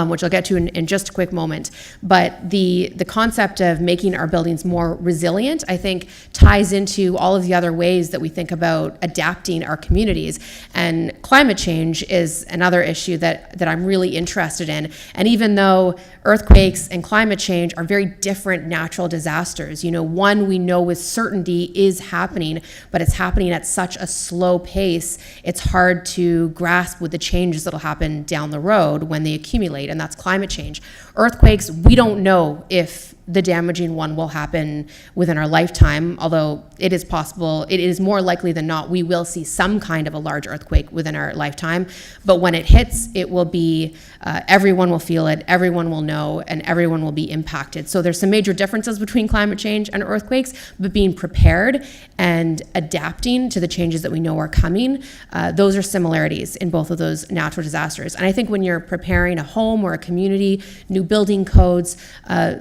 C: Which I'll get to in just a quick moment. But the concept of making our buildings more resilient, I think, ties into all of the other ways that we think about adapting our communities. And climate change is another issue that I'm really interested in. And even though earthquakes and climate change are very different natural disasters, one we know with certainty is happening, but it's happening at such a slow pace, it's hard to grasp with the changes that'll happen down the road when they accumulate. And that's climate change. Earthquakes, we don't know if the damaging one will happen within our lifetime, although it is possible, it is more likely than not, we will see some kind of a large earthquake within our lifetime. But when it hits, it will be, everyone will feel it, everyone will know, and everyone will be impacted. So there's some major differences between climate change and earthquakes, but being prepared and adapting to the changes that we know are coming, those are similarities in both of those natural disasters. And I think when you're preparing a home or a community, new building codes,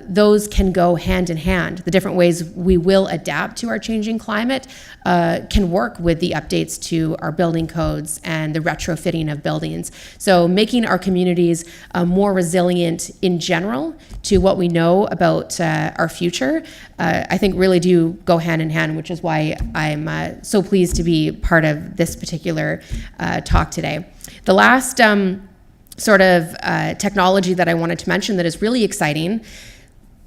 C: those can go hand in hand. The different ways we will adapt to our changing climate can work with the updates to our building codes and the retrofitting of buildings. So making our communities more resilient in general to what we know about our future, I think really do go hand in hand, which is why I'm so pleased to be part of this particular talk today. The last sort of technology that I wanted to mention that is really exciting,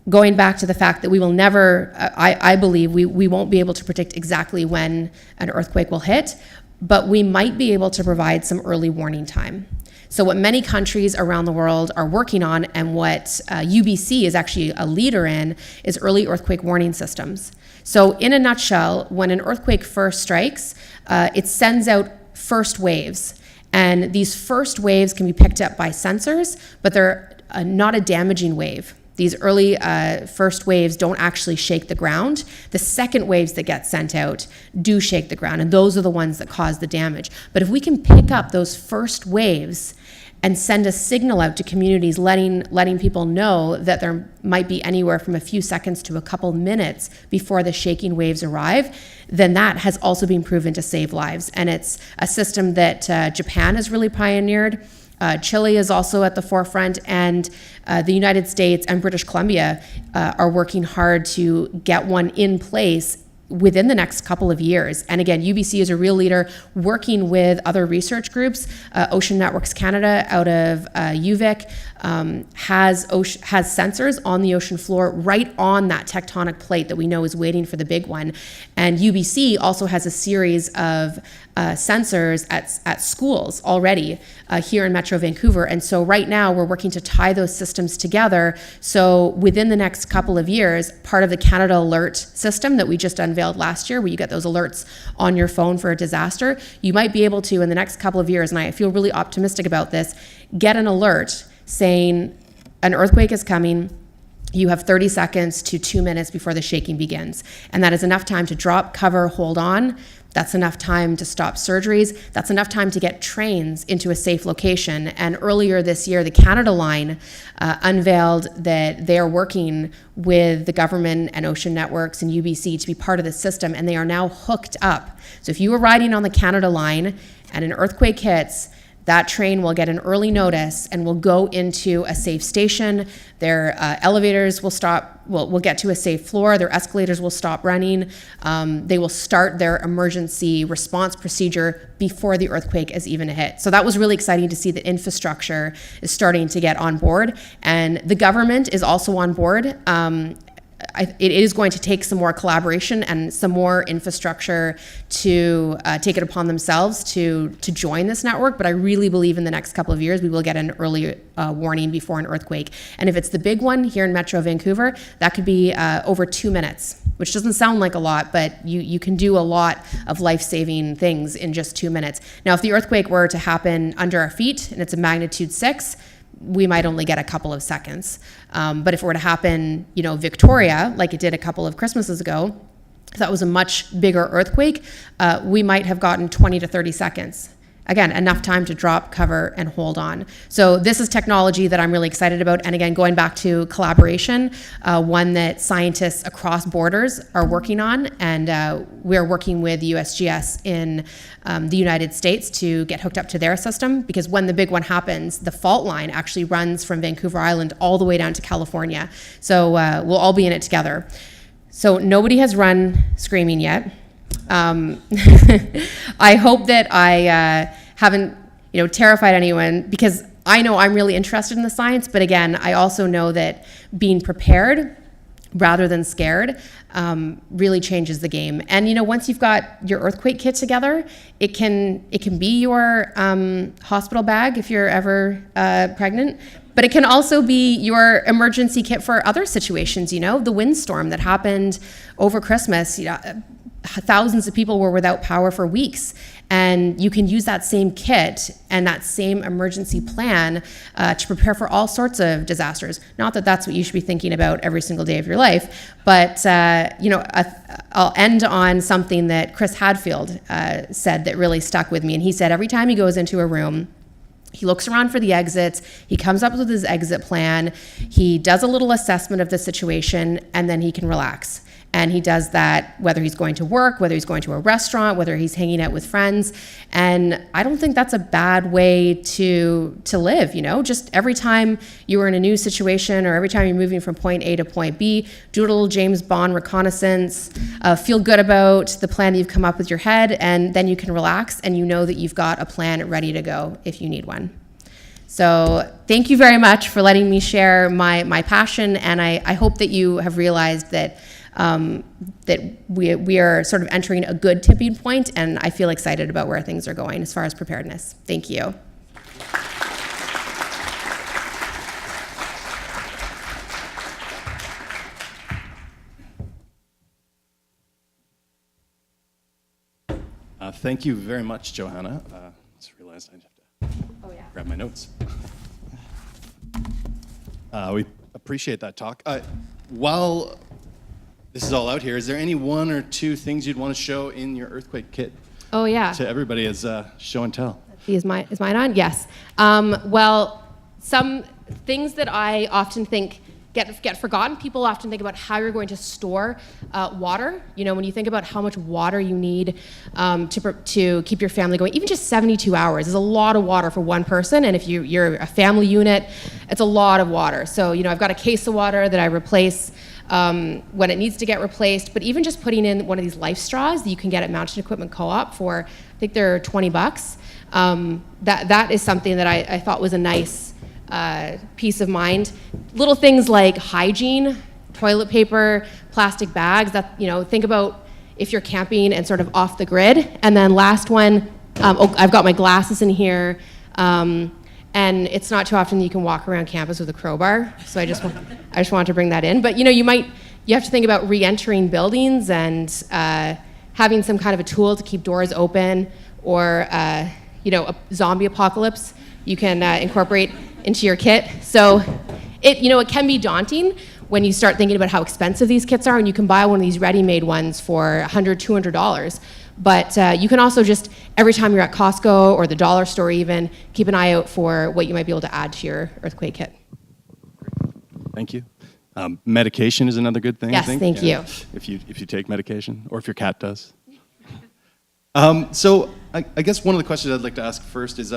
C: going back to the fact that we will never, I believe we won't be able to predict exactly when an earthquake will hit, but we might be able to provide some early warning time. So what many countries around the world are working on, and what UBC is actually a leader in, is early earthquake warning systems. So in a nutshell, when an earthquake first strikes, it sends out first waves. And these first waves can be picked up by sensors, but they're not a damaging wave. These early first waves don't actually shake the ground. The second waves that get sent out do shake the ground, and those are the ones that cause the damage. But if we can pick up those first waves and send a signal out to communities letting people know that there might be anywhere from a few seconds to a couple minutes before the shaking waves arrive, then that has also been proven to save lives. And it's a system that Japan has really pioneered. Chile is also at the forefront, and the United States and British Columbia are working hard to get one in place within the next couple of years. And again, UBC is a real leader working with other research groups. Ocean Networks Canada out of UVic has sensors on the ocean floor right on that tectonic plate that we know is waiting for the big one. And UBC also has a series of sensors at schools already here in Metro Vancouver. And so right now we're working to tie those systems together. So within the next couple of years, part of the Canada Alert system that we just unveiled last year, where you get those alerts on your phone for a disaster, you might be able to, in the next couple of years, and I feel really optimistic about this, get an alert saying an earthquake is coming. You have 30 seconds to 2 minutes before the shaking begins. And that is enough time to drop, cover, hold on. That's enough time to stop surgeries. That's enough time to get trains into a safe location. And earlier this year, the Canada Line unveiled that they are working with the government and Ocean Networks and UBC to be part of the system, and they are now hooked up. So if you were riding on the Canada Line and an earthquake hits, that train will get an early notice and will go into a safe station. Their elevators will stop, will get to a safe floor. Their escalators will stop running. They will start their emergency response procedure before the earthquake is even hit. So that was really exciting to see that infrastructure is starting to get on board. And the government is also on board. It is going to take some more collaboration and some more infrastructure to take it upon themselves to join this network. But I really believe in the next couple of years, we will get an early warning before an earthquake. And if it's the big one here in Metro Vancouver, that could be over 2 minutes, which doesn't sound like a lot, but you can do a lot of life-saving things in just 2 minutes. Now, if the earthquake were to happen under our feet and it's a magnitude 6, we might only get a couple of seconds. But if it were to happen, Victoria, like it did a couple of Christmases ago, if that was a much bigger earthquake, we might have gotten 20 to 30 seconds again, enough time to drop, cover, and hold on. So this is technology that I'm really excited about. And again, going back to collaboration, one that scientists across borders are working on. And we're working with USGS in the United States to get hooked up to their system, because when the big one happens, the fault line actually runs from Vancouver Island all the way down to California. So we'll all be in it together. So nobody has run screaming yet. I hope that I haven't, terrified anyone, because I know I'm really interested in the science. But again, I also know that being prepared rather than scared really changes the game. And once you've got your earthquake kit together, it can be your hospital bag if you're ever pregnant. But it can also be your emergency kit for other situations. The windstorm that happened over Christmas. Thousands of people were without power for weeks, and you can use that same kit and that same emergency plan to prepare for all sorts of disasters. Not that that's what you should be thinking about every single day of your life, but I'll end on something that Chris Hadfield said that really stuck with me. And he said every time he goes into a room, he looks around for the exits, he comes up with his exit plan, he does a little assessment of the situation, and then he can relax. And he does that whether he's going to work, whether he's going to a restaurant, whether he's hanging out with friends. And I don't think that's a bad way to live, Just every time you are in a new situation, or every time you're moving from point A to point B, do a little James Bond reconnaissance, feel good about the plan that you've come up with your head, and then you can relax and you know that you've got a plan ready to go if you need one. So thank you very much for letting me share my passion, and I hope that you have realized that we are sort of entering a good tipping point, and I feel excited about where things are going as far as preparedness. Thank you.
B: Thank you very much, Johanna. Just realized I have to grab my notes. We appreciate that talk. While this is all out here, is there any one or two things you'd want to show in your earthquake kit?
C: Oh, yeah.
B: To everybody as show and tell.
C: Is mine on? Yes. Well, some things that I often think get forgotten. People often think about how you're going to store water. When you think about how much water you need to keep your family going, even just 72 hours is a lot of water for one person. And if you're a family unit, it's a lot of water. So, I've got a case of water that I replace when it needs to get replaced. But even just putting in one of these life straws that you can get at Mountain Equipment Co-op for, I think they're $20. That is something that I thought was a nice peace of mind. Little things like hygiene, toilet paper, plastic bags. That think about if you're camping and sort of off the grid. And then last one, I've got my glasses in here, and it's not too often that you can walk around campus with a crowbar. So I just wanted to bring that in. But you have to think about re-entering buildings and having some kind of a tool to keep doors open, or a zombie apocalypse you can incorporate into your kit. So it can be daunting when you start thinking about how expensive these kits are, and you can buy one of these ready-made ones for $100, $200. But you can also just, every time you're at Costco or the dollar store even, keep an eye out for what you might be able to add to your earthquake kit.
B: Thank you. Medication is another good thing,
C: yes,
B: I think.
C: Thank you.
B: If you take medication, or if your cat does. So I guess one of the questions I'd like to ask first is,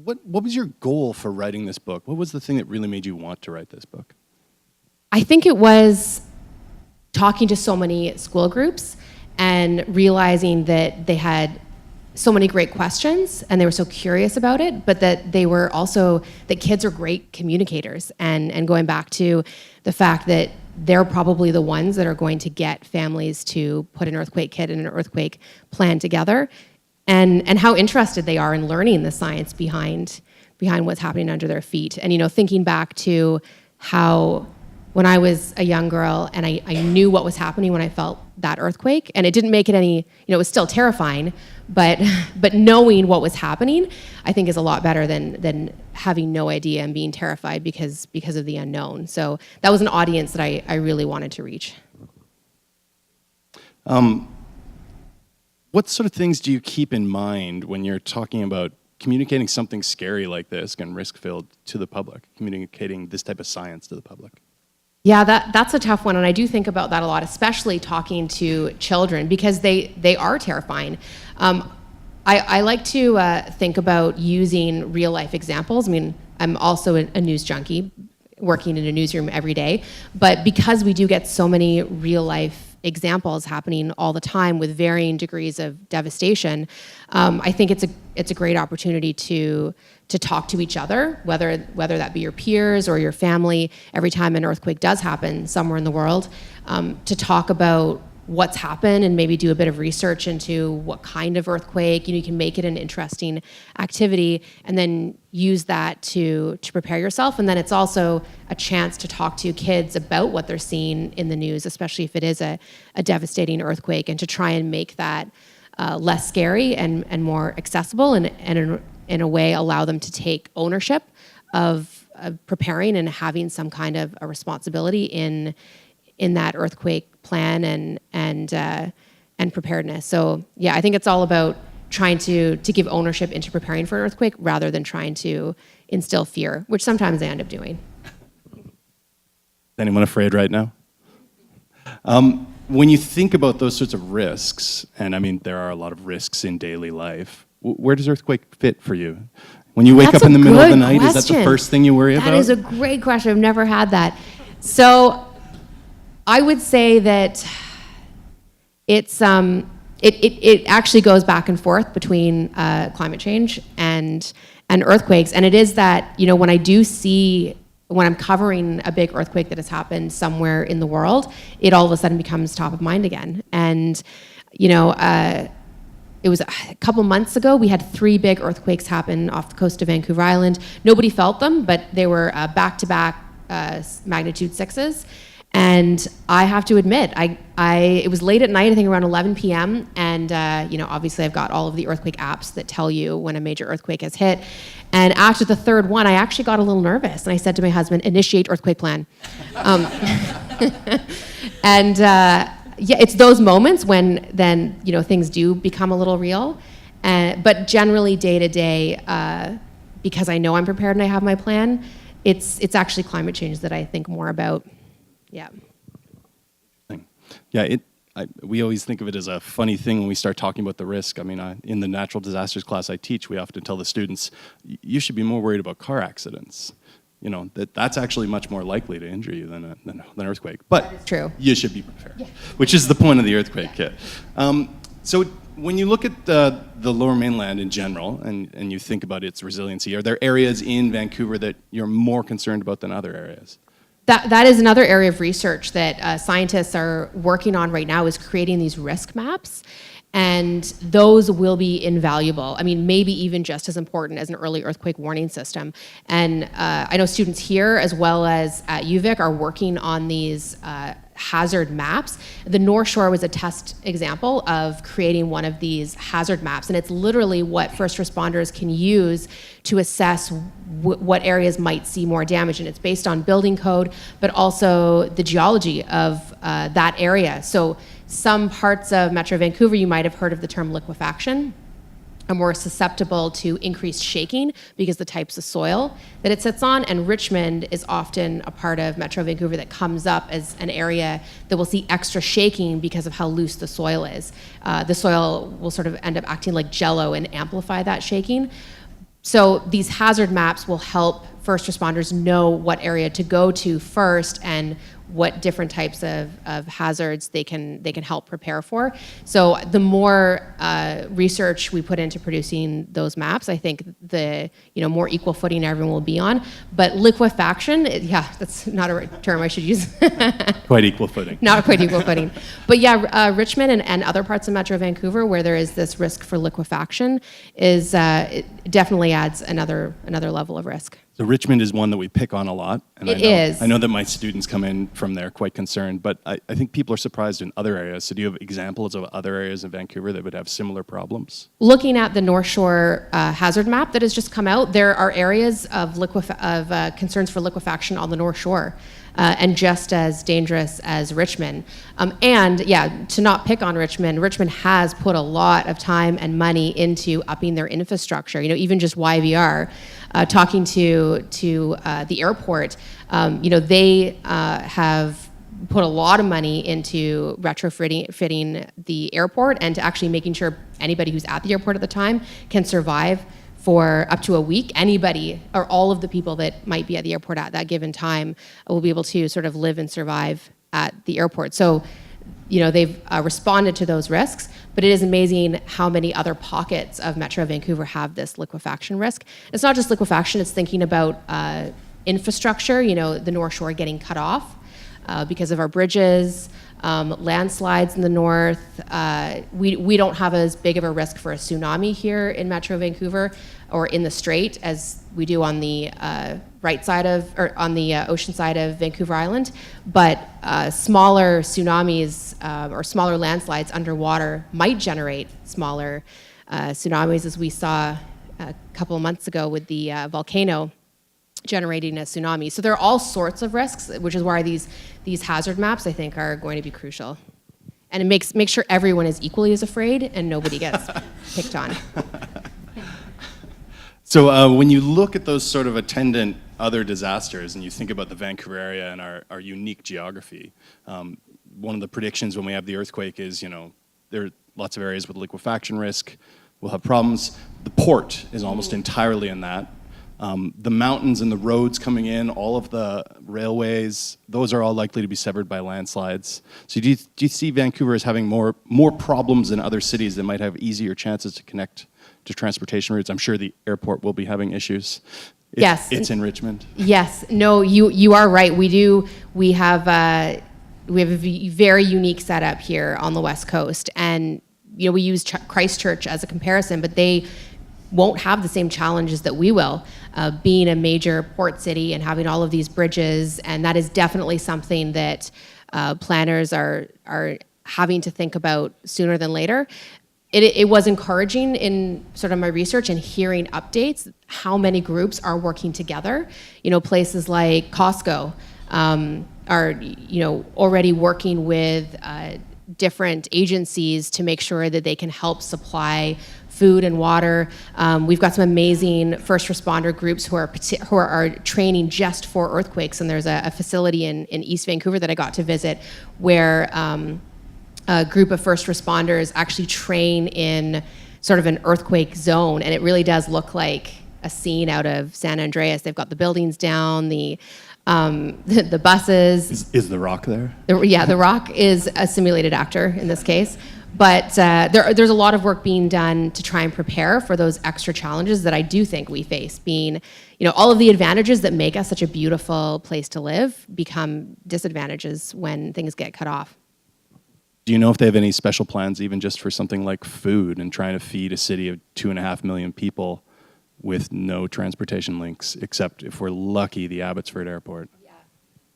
B: what was your goal for writing this book? What was the thing that really made you want to write this book?
C: I think it was talking to so many school groups and realizing that they had so many great questions and they were so curious about it, but that they were also, that kids are great communicators, and going back to the fact that they're probably the ones that are going to get families to put an earthquake kit and an earthquake plan together, and how interested they are in learning the science behind what's happening under their feet. And thinking back to how when I was a young girl and I knew what was happening when I felt that earthquake, and it didn't make it any, it was still terrifying, but knowing what was happening, I think is a lot better than having no idea and being terrified because of the unknown. So that was an audience that I really wanted to reach.
B: What sort of things do you keep in mind when you're talking about communicating something scary like this and risk-filled to the public, communicating this type of science to the public?
C: Yeah, that's a tough one, and I do think about that a lot, especially talking to children, because they are terrifying. I like to think about using real-life examples. I mean, I'm also a news junkie, working in a newsroom every day, but because we do get so many real-life examples happening all the time with varying degrees of devastation, I think it's a great opportunity to talk to each other, whether that be your peers or your family, every time an earthquake does happen somewhere in the world, to talk about what's happened and maybe do a bit of research into what kind of earthquake. You can make it an interesting activity and then use that to prepare yourself. And then it's also a chance to talk to kids about what they're seeing in the news, especially if it is a devastating earthquake, and to try and make that less scary and more accessible, and in a way allow them to take ownership of preparing and having some kind of a responsibility in that earthquake plan and preparedness. So yeah, I think it's all about trying to give ownership into preparing for an earthquake rather than trying to instill fear, which sometimes they end up doing.
B: Is anyone afraid right now? When you think about those sorts of risks, and I mean there are a lot of risks in daily life, where does earthquake fit for you? When you wake up in the middle of the night, is that the first thing you worry about?
C: That is a great question. I've never had that. So I would say that it's it actually goes back and forth between climate change and earthquakes, and it is that when I'm covering a big earthquake that has happened somewhere in the world, it all of a sudden becomes top of mind again. And it was a couple months ago, we had 3 big earthquakes happen off the coast of Vancouver Island. Nobody felt them, but they were back-to-back magnitude 6s. And I have to admit, it was late at night, I think around 11 p.m. And obviously I've got all of the earthquake apps that tell you when a major earthquake has hit. And after the 3rd one, I actually got a little nervous, and I said to my husband, "Initiate earthquake plan." Yeah, it's those moments when then things do become a little real. But generally, day to day, because I know I'm prepared and I have my plan, it's actually climate change that I think more about. Yeah.
B: Yeah, we always think of it as a funny thing when we start talking about the risk. I mean, in the natural disasters class I teach, we often tell the students, you should be more worried about car accidents. That's actually much more likely to injure you than an earthquake. But
C: true.
B: You should be prepared, which is the point of the earthquake kit. So when you look at the Lower Mainland in general, and you think about its resiliency, are there areas in Vancouver that you're more concerned about than other areas?
C: That is another area of research that scientists are working on right now, is creating these risk maps. And those will be invaluable. I mean, maybe even just as important as an early earthquake warning system. And I know students here, as well as at UVic, are working on these hazard maps. The North Shore was a test example of creating one of these hazard maps. And it's literally what first responders can use to assess what areas might see more damage. And it's based on building code, but also the geology of that area. So some parts of Metro Vancouver, you might have heard of the term liquefaction, are more susceptible to increased shaking because the types of soil that it sits on. And Richmond is often a part of Metro Vancouver that comes up as an area that will see extra shaking because of how loose the soil is. The soil will sort of end up acting like jello and amplify that shaking. So these hazard maps will help first responders know what area to go to first and what different types of hazards they can help prepare for. So the more research we put into producing those maps, I think the more equal footing everyone will be on. But liquefaction, that's not a term I should use.
B: Quite equal footing.
C: Not quite equal footing. But yeah, Richmond and other parts of Metro Vancouver where there is this risk for liquefaction is it definitely adds another level of risk.
B: So Richmond is one that we pick on a lot. And
C: I
B: know that my students come in from there quite concerned, but I think people are surprised in other areas. So do you have examples of other areas in Vancouver that would have similar problems?
C: Looking at the North Shore hazard map that has just come out, there are areas of concerns for liquefaction on the North Shore. and just as dangerous as Richmond. And yeah, to not pick on Richmond, Richmond has put a lot of time and money into upping their infrastructure. Even just YVR, talking to the airport, they have put a lot of money into retrofitting the airport and to actually making sure anybody who's at the airport at the time can survive for up to a week. Anybody or all of the people that might be at the airport at that given time will be able to sort of live and survive at the airport. So, they've responded to those risks, but it is amazing how many other pockets of Metro Vancouver have this liquefaction risk. It's not just liquefaction, it's thinking about infrastructure, the North Shore getting cut off because of our bridges, landslides in the north. We don't have as big of a risk for a tsunami here in Metro Vancouver or in the Strait as we do on the right side on the ocean side of Vancouver Island. But smaller tsunamis or smaller landslides underwater might generate smaller tsunamis, as we saw a couple of months ago with the volcano generating a tsunami. So there are all sorts of risks, which is why these hazard maps, I think, are going to be crucial. And it makes sure everyone is equally as afraid and nobody gets picked on.
B: So when you look at those sort of attendant other disasters and you think about the Vancouver area and our unique geography, one of the predictions when we have the earthquake is, there are lots of areas with liquefaction risk. We'll have problems. The port is almost entirely in that. The mountains and the roads coming in, all of the railways, those are all likely to be severed by landslides. So do you see Vancouver as having more problems than other cities that might have easier chances to connect to transportation routes? I'm sure the airport will be having issues.
C: Yes.
B: It's in Richmond.
C: Yes. No, you are right. We have a very unique setup here on the West Coast. And, we use Christchurch as a comparison, but they won't have the same challenges that we will, being a major port city and having all of these bridges. And that is definitely something that planners are having to think about sooner than later. It was encouraging in sort of my research and hearing updates how many groups are working together. Places like Costco are already working with different agencies to make sure that they can help supply food and water. We've got some amazing first responder groups who are training just for earthquakes. And there's a facility in East Vancouver that I got to visit where a group of first responders actually train in sort of an earthquake zone. And it really does look like a scene out of San Andreas. They've got the buildings down, the buses.
B: Is The Rock there?
C: The Rock is a simulated actor in this case. But there's a lot of work being done to try and prepare for those extra challenges that I do think we face, being, all of the advantages that make us such a beautiful place to live become disadvantages when things get cut off.
B: Do you know if they have any special plans even just for something like food and trying to feed a city of 2.5 million people with no transportation links, except if we're lucky, the Abbotsford Airport?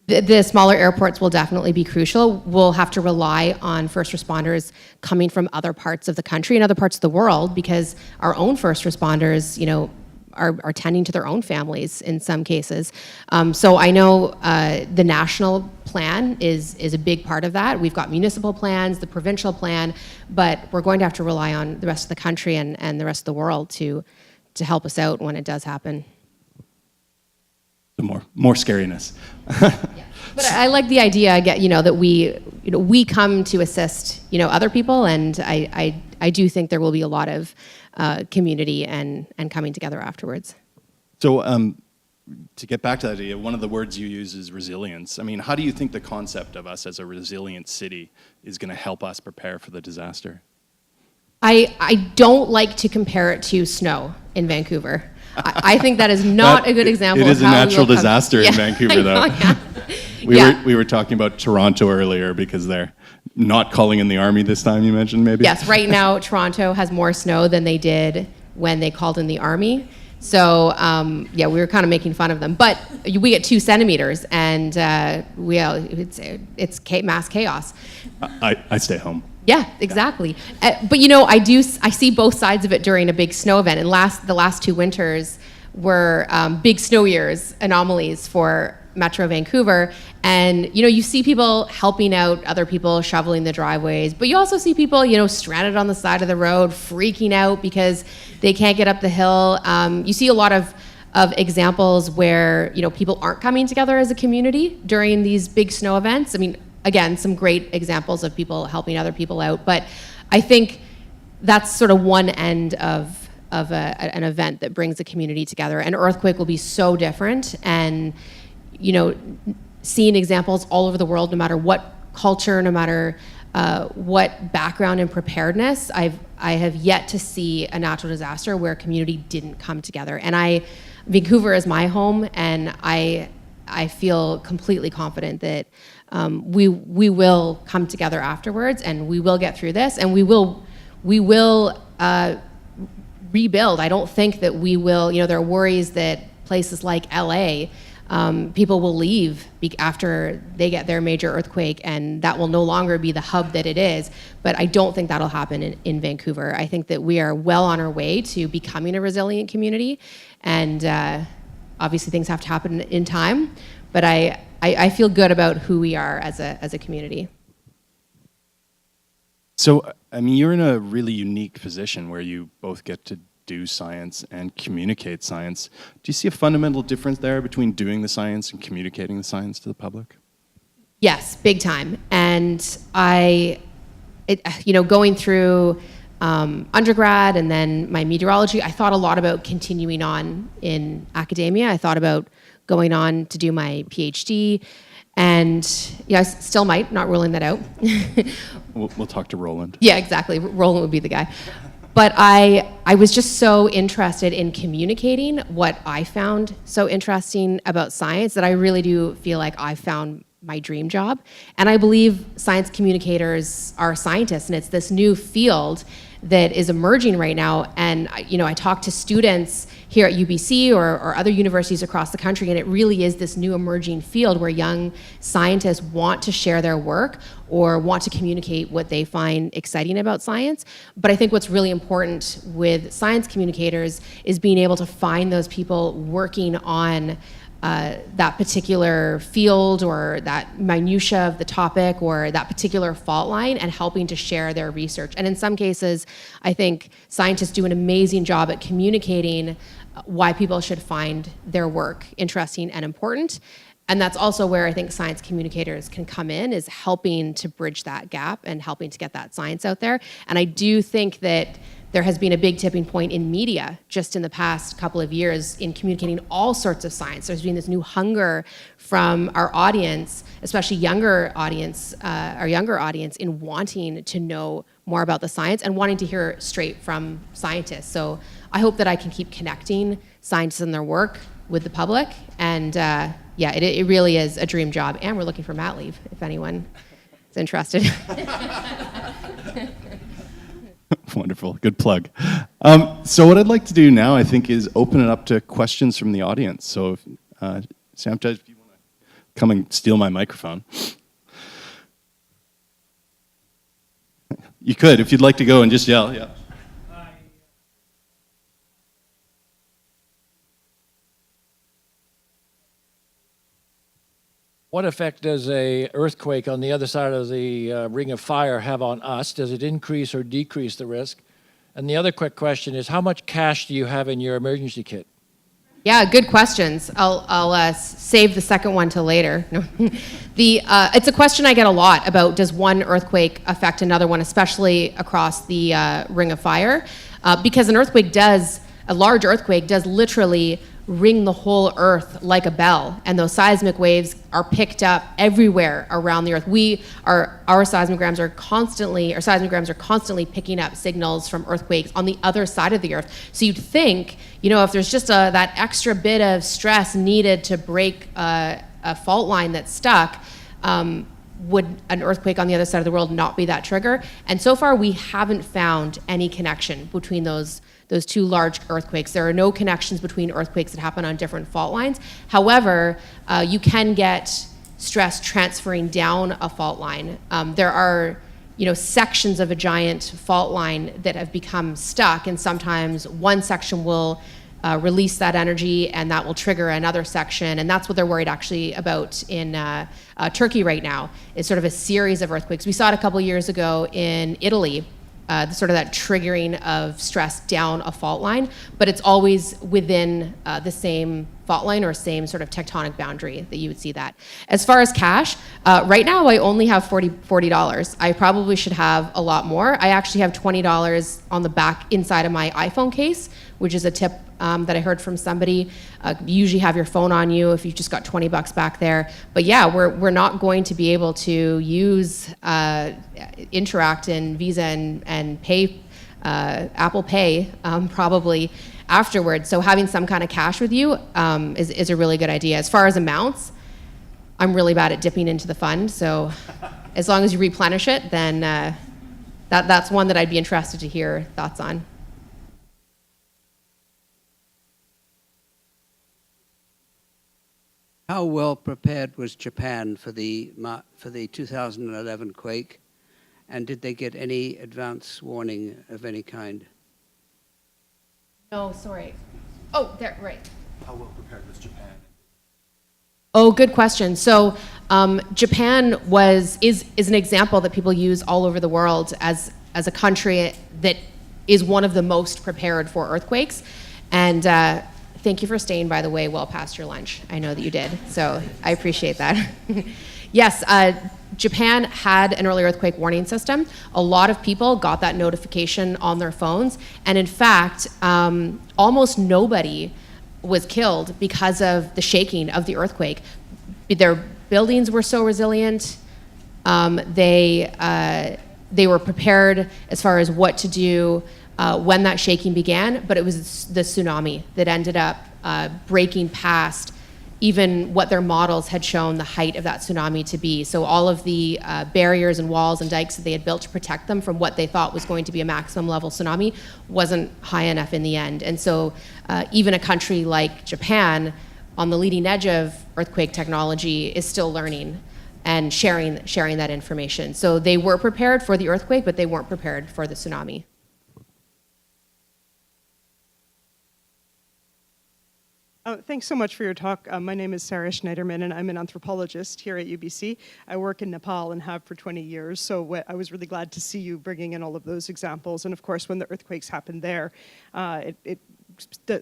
C: The smaller airports will definitely be crucial. We'll have to rely on first responders coming from other parts of the country and other parts of the world because our own first responders, are tending to their own families in some cases. So I know the national plan is a big part of that. We've got municipal plans, the provincial plan, but we're going to have to rely on the rest of the country and the rest of the world to help us out when it does happen.
B: More scariness.
C: Yeah. But I like the idea, that we come to assist, other people, and I do think there will be a lot of community and coming together afterwards.
B: So to get back to that idea, one of the words you use is resilience. I mean, how do you think the concept of us as a resilient city is going to help us prepare for the disaster?
C: I don't like to compare it to snow in Vancouver. I think that is not a good example.
B: It is
C: of how
B: a natural disaster in Vancouver, though. We were talking about Toronto earlier because they're not calling in the army this time. You mentioned maybe.
C: Yes, right now Toronto has more snow than they did when they called in the army. So we were kind of making fun of them, but we get 2 centimeters, and it's mass chaos.
B: I stay home.
C: Yeah, exactly. But I see both sides of it during a big snow event. And the last 2 winters were big snow years, anomalies for Metro Vancouver, and you see people helping out other people shoveling the driveways, but you also see people stranded on the side of the road freaking out because they can't get up the hill. You see a lot of examples where people aren't coming together as a community during these big snow events. I mean, again, some great examples of people helping other people out, but I think that's sort of one end of an event that brings the community together. An earthquake will be so different, and seeing examples all over the world, no matter what culture, no matter what background in preparedness, I have yet to see a natural disaster where a community didn't come together. And Vancouver is my home, and I feel completely confident that we will come together afterwards, and we will get through this, and we will rebuild. I don't think that we will, there are worries that places like LA, people will leave after they get their major earthquake, and that will no longer be the hub that it is. But I don't think that'll happen in Vancouver. I think that we are well on our way to becoming a resilient community, and obviously things have to happen in time, but I feel good about who we are as a community.
B: So, I mean, you're in a really unique position where you both get to do science and communicate science. Do you see a fundamental difference there between doing the science and communicating the science to the public?
C: Yes, big time. And going through undergrad and then my meteorology, I thought a lot about continuing on in academia. I thought about going on to do my PhD. And I still might, not ruling that out.
B: We'll talk to Roland.
C: Yeah, exactly. Roland would be the guy. But I was just so interested in communicating what I found so interesting about science that I really do feel like I found my dream job. And I believe science communicators are scientists, and it's this new field that is emerging right now. And I talk to students here at UBC or other universities across the country, and it really is this new emerging field where young scientists want to share their work or want to communicate what they find exciting about science. But I think what's really important with science communicators is being able to find those people working on that particular field or that minutia of the topic or that particular fault line, and helping to share their research. And in some cases, I think scientists do an amazing job at communicating why people should find their work interesting and important. And that's also where I think science communicators can come in, is helping to bridge that gap and helping to get that science out there. And I do think that there has been a big tipping point in media just in the past couple of years in communicating all sorts of science. There's been this new hunger from our audience, especially our younger audience, in wanting to know more about the science and wanting to hear straight from scientists. So I hope that I can keep connecting scientists and their work with the public. And it really is a dream job. And we're looking for mat leave if anyone is interested.
B: Wonderful. Good plug. So what I'd like to do now, I think, is open it up to questions from the audience. So, Samtaj, if you want to come and steal my microphone. You could, if you'd like to go and just yell. Yeah.
D: What effect does a earthquake on the other side of the ring of fire have on us? Does it increase or decrease the risk? And the other quick question is, how much cash do you have in your emergency kit?
C: Yeah, good questions. I'll save the second one till later. No. It's a question I get a lot about, does one earthquake affect another one, especially across the ring of fire? Because a large earthquake does literally ring the whole earth like a bell, and those seismic waves are picked up everywhere around the earth. Our seismograms are constantly picking up signals from earthquakes on the other side of the earth. So you'd think, if there's just that extra bit of stress needed to break a fault line that's stuck, would an earthquake on the other side of the world not be that trigger? And so far, we haven't found any connection between those two large earthquakes. There are no connections between earthquakes that happen on different fault lines. However, you can get stress transferring down a fault line. There are sections of a giant fault line that have become stuck, and sometimes one section will release that energy, and that will trigger another section. And that's what they're worried actually about in Turkey right now, is sort of a series of earthquakes. We saw it a couple years ago in Italy, sort of that triggering of stress down a fault line, but it's always within the same fault line or same sort of tectonic boundary that you would see that. As far as cash, right now I only have $40. I probably should have a lot more. I actually have $20 on the back inside of my iPhone case, which is a tip that I heard from somebody. You usually have your phone on you if you've just got $20 back there. But yeah, we're not going to be able to use Interact and Visa and pay Apple Pay probably afterwards. So having some kind of cash with you is a really good idea. As far as amounts, I'm really bad at dipping into the fund. So as long as you replenish it, then that's one that I'd be interested to hear thoughts on.
E: How well prepared was Japan for the 2011 quake, and did they get any advance warning of any kind?
C: No, sorry. Oh, there, right.
B: How well prepared was Japan?
C: Oh, good question. So Japan is an example that people use all over the world as a country that is one of the most prepared for earthquakes. And thank you for staying, by the way, well past your lunch. I know that you did, so I appreciate that. Yes, Japan had an early earthquake warning system. A lot of people got that notification on their phones, and in fact, almost nobody was killed because of the shaking of the earthquake. Their buildings were so resilient. They were prepared as far as what to do when that shaking began, but it was the tsunami that ended up breaking past even what their models had shown the height of that tsunami to be. So all of the barriers and walls and dikes that they had built to protect them from what they thought was going to be a maximum level tsunami wasn't high enough in the end. And so even a country like Japan, on the leading edge of earthquake technology, is still learning and sharing that information. So they were prepared for the earthquake, but they weren't prepared for the tsunami.
F: Thanks so much for your talk. My name is Sarah Schneiderman, and I'm an anthropologist here at UBC. I work in Nepal and have for 20 years, so I was really glad to see you bringing in all of those examples. And of course, when the earthquakes happened there, it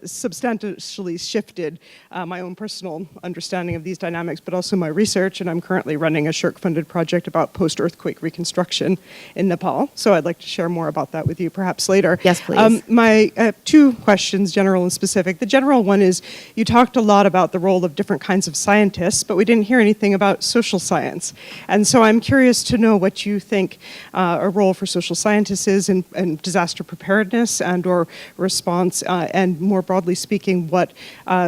F: substantially shifted my own personal understanding of these dynamics, but also my research. And I'm currently running a SSHRC-funded project about post-earthquake reconstruction in Nepal. So I'd like to share more about that with you perhaps later.
C: Yes, please.
F: My two questions, general and specific. The general one is, you talked a lot about the role of different kinds of scientists, but we didn't hear anything about social science. And so I'm curious to know what you think a role for social scientists is in disaster preparedness and or response, and more broadly speaking, what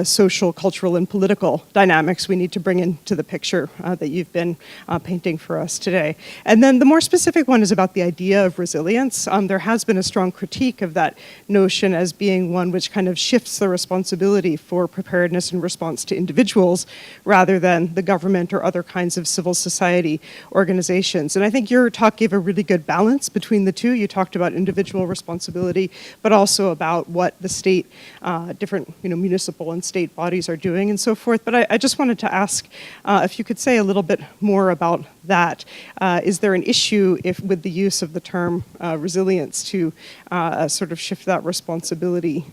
F: social, cultural, and political dynamics we need to bring into the picture that you've been painting for us today. And then the more specific one is about the idea of resilience. There has been a strong critique of that notion as being one which kind of shifts the responsibility for preparedness and response to individuals rather than the government or other kinds of civil society organizations. And I think your talk gave a really good balance between the two. You talked about individual responsibility, but also about what the state, different municipal and state bodies are doing and so forth. But I just wanted to ask if you could say a little bit more about that. Is there an issue with the use of the term resilience to sort of shift that responsibility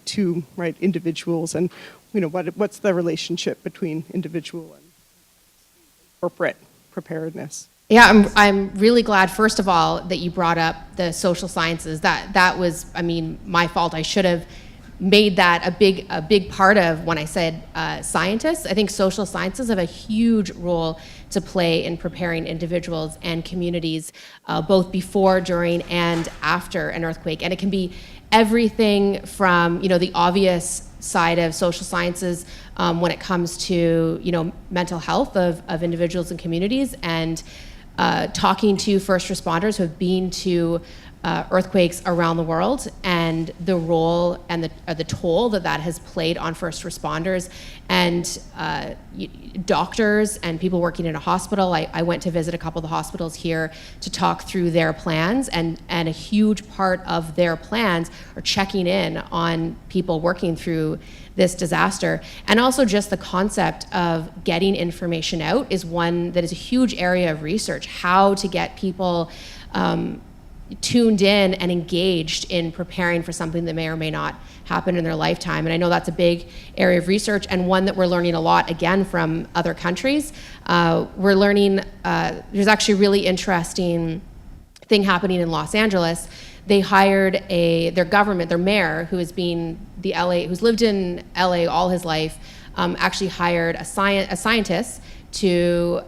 F: to individuals, and what's the relationship between individual and corporate preparedness?
C: Yeah, I'm really glad, first of all, that you brought up the social sciences. That was, my fault. I should have made that a big part of when I said scientists. I think social sciences have a huge role to play in preparing individuals and communities, both before, during, and after an earthquake. And it can be everything from the obvious side of social sciences when it comes to mental health of individuals and communities, and talking to first responders who have been to earthquakes around the world, and the role and the toll that has played on first responders and doctors and people working in a hospital. I went to visit a couple of the hospitals here to talk through their plans, and a huge part of their plans are checking in on people working through this disaster. And also just the concept of getting information out is one that is a huge area of research, how to get people tuned in and engaged in preparing for something that may or may not happen in their lifetime. And I know that's a big area of research, and one that we're learning a lot, again, from other countries. We're learning, there's actually a really interesting thing happening in Los Angeles. They hired their government, their mayor, who has been who's lived in LA all his life, actually hired a scientist to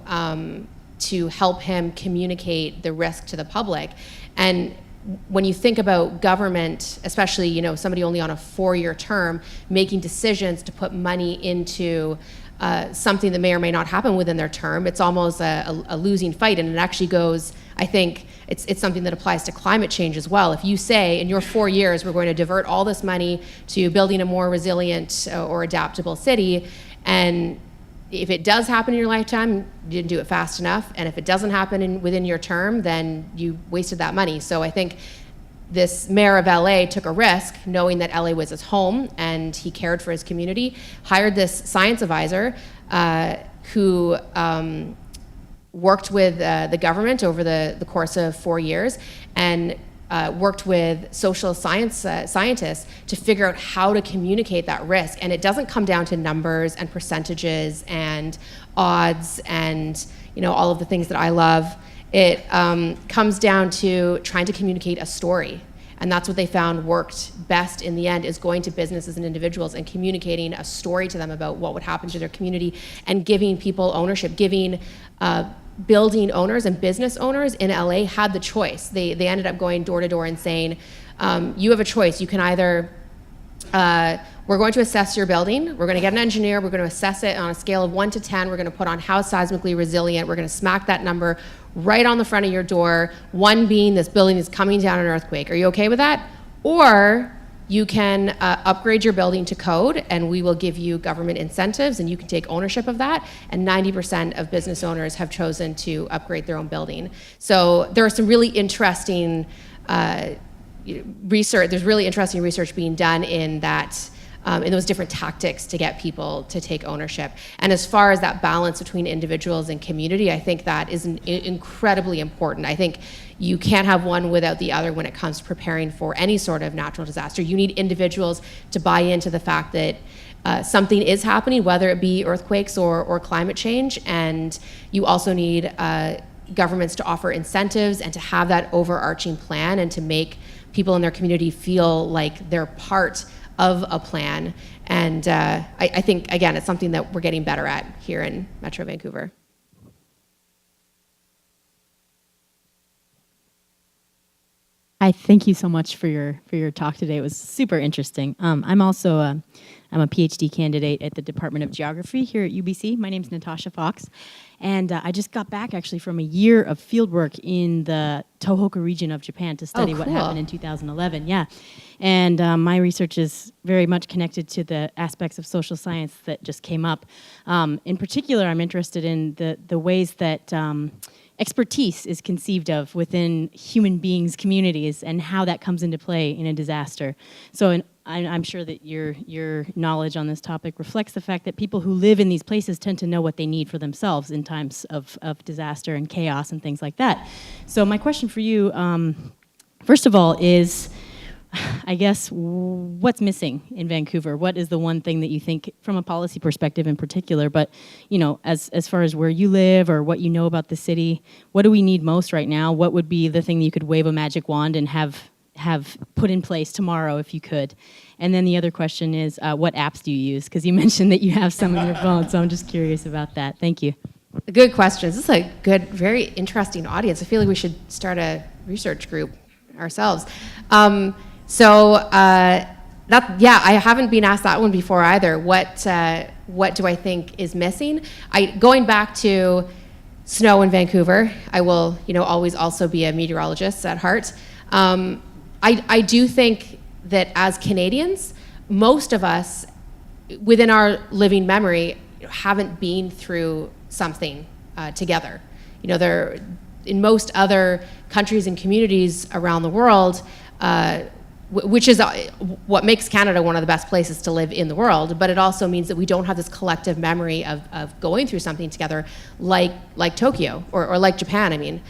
C: help him communicate the risk to the public. And when you think about government, especially somebody only on a 4-year term, making decisions to put money into something that may or may not happen within their term, it's almost a losing fight. And it actually goes, I think it's something that applies to climate change as well. If you say in your 4 years we're going to divert all this money to building a more resilient or adaptable city, and if it does happen in your lifetime, you didn't do it fast enough, and if it doesn't happen within your term, then you wasted that money. So I think this mayor of LA took a risk, knowing that LA was his home and he cared for his community, hired this science advisor who worked with the government over the course of 4 years, and worked with social scientists to figure out how to communicate that risk. And it doesn't come down to numbers and percentages and odds and all of the things that I love. It comes down to trying to communicate a story. And that's what they found worked best in the end, is going to businesses and individuals and communicating a story to them about what would happen to their community, and giving people ownership, giving building owners and business owners in LA had the choice. They ended up going door to door and saying, you have a choice. You can either, we're going to assess your building, we're going to get an engineer, we're going to assess it on a scale of 1 to 10, we're going to put on how seismically resilient, we're going to smack that number right on the front of your door, 1 being this building is coming down an earthquake. Are you okay with that? Or you can upgrade your building to code, and we will give you government incentives, and you can take ownership of that. And 90% of business owners have chosen to upgrade their own building. So there are some really interesting research. There's really interesting research being done in that. In those different tactics to get people to take ownership. And as far as that balance between individuals and community, I think that is incredibly important. I think you can't have one without the other when it comes to preparing for any sort of natural disaster. You need individuals to buy into the fact that something is happening, whether it be earthquakes or climate change, and you also need governments to offer incentives and to have that overarching plan and to make people in their community feel like they're part of a plan. And I think, again, it's something that we're getting better at here in Metro Vancouver.
G: Hi, thank you so much for your talk today. It was super interesting. I'm also I'm a PhD candidate at the Department of Geography here at UBC. My name's Natasha Fox, and I just got back actually from a year of fieldwork in the Tohoku region of Japan to study what happened in 2011. Yeah, and my research is very much connected to the aspects of social science that just came up. In particular, I'm interested in the ways that expertise is conceived of within human beings' communities and how that comes into play in a disaster. So I'm sure that your knowledge on this topic reflects the fact that people who live in these places tend to know what they need for themselves in times of disaster and chaos and things like that. So my question for you, first of all, is, I guess, what's missing in Vancouver? What is the one thing that you think, from a policy perspective in particular, but as far as where you live or what you know about the city, what do we need most right now? What would be the thing that you could wave a magic wand and have put in place tomorrow if you could? And then the other question is, what apps do you use? Because you mentioned that you have some on your phone, so I'm just curious about that. Thank you.
C: Good questions. This is a good, very interesting audience. I feel like we should start a research group ourselves. I haven't been asked that one before either. What do I think is missing? Going back to snow in Vancouver, I will always also be a meteorologist at heart. I do think that as Canadians, most of us, within our living memory, haven't been through something together. You know, there, in most other countries and communities around the world, which is what makes Canada one of the best places to live in the world, but it also means that we don't have this collective memory of going through something together like Tokyo or like Japan, I mean.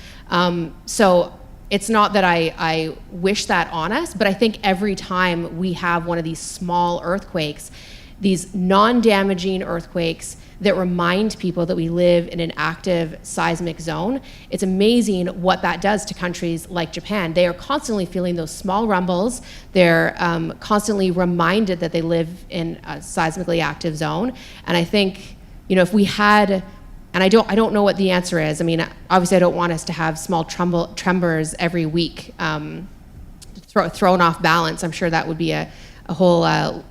C: So it's not that I wish that on us, but I think every time we have one of these small earthquakes, these non-damaging earthquakes that remind people that we live in an active seismic zone, it's amazing what that does to countries like Japan. They are constantly feeling those small rumbles. They're constantly reminded that they live in a seismically active zone. And I think, you know, if we had, and I don't know what the answer is. I mean, obviously I don't want us to have small tremors every week thrown off balance. I'm sure that would be a whole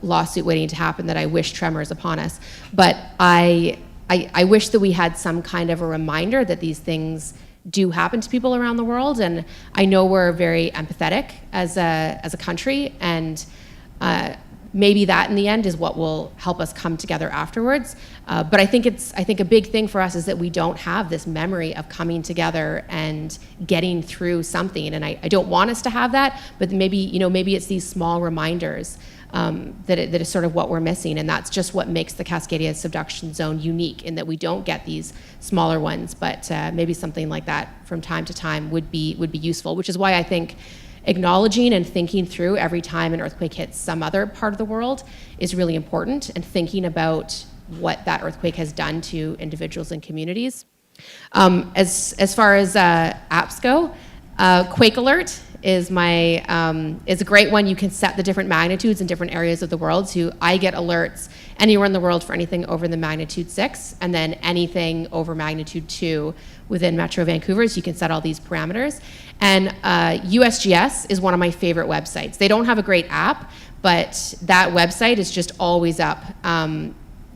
C: lawsuit waiting to happen, that I wish tremors upon us. But I wish that we had some kind of a reminder that these things do happen to people around the world. And I know we're very empathetic as a country, and maybe that in the end is what will help us come together afterwards. But I think a big thing for us is that we don't have this memory of coming together and getting through something. And I don't want us to have that, but maybe it's these small reminders that is sort of what we're missing. And that's just what makes the Cascadia subduction zone unique, in that we don't get these smaller ones, but maybe something like that from time to time would be useful, which is why I think acknowledging and thinking through every time an earthquake hits some other part of the world is really important, and thinking about what that earthquake has done to individuals and communities. As far as apps go, Quake Alert is is a great one. You can set the different magnitudes in different areas of the world. So I get alerts anywhere in the world for anything over the magnitude 6, and then anything over magnitude 2 within Metro Vancouver. So you can set all these parameters. And USGS is one of my favorite websites. They don't have a great app, but that website is just always up.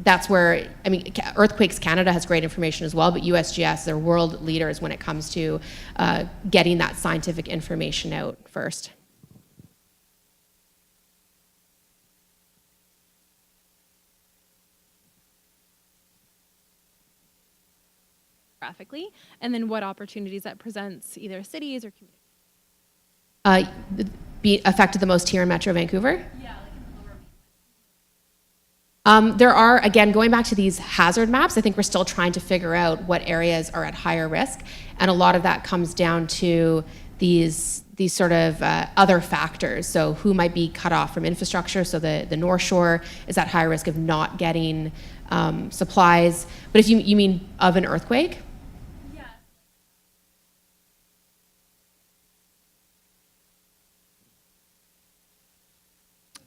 C: That's where, I mean, Earthquakes Canada has great information as well, but USGS, they're world leaders when it comes to getting that scientific information out first.
H: Geographically, and then what opportunities that presents either cities or communities?
C: Be affected the most here in Metro Vancouver? Yeah. There are, again, going back to these hazard maps, I think we're still trying to figure out what areas are at higher risk. And a lot of that comes down to these sort of other factors. So who might be cut off from infrastructure? So the North Shore is at higher risk of not getting supplies. But if you mean of an earthquake?
H: Yeah.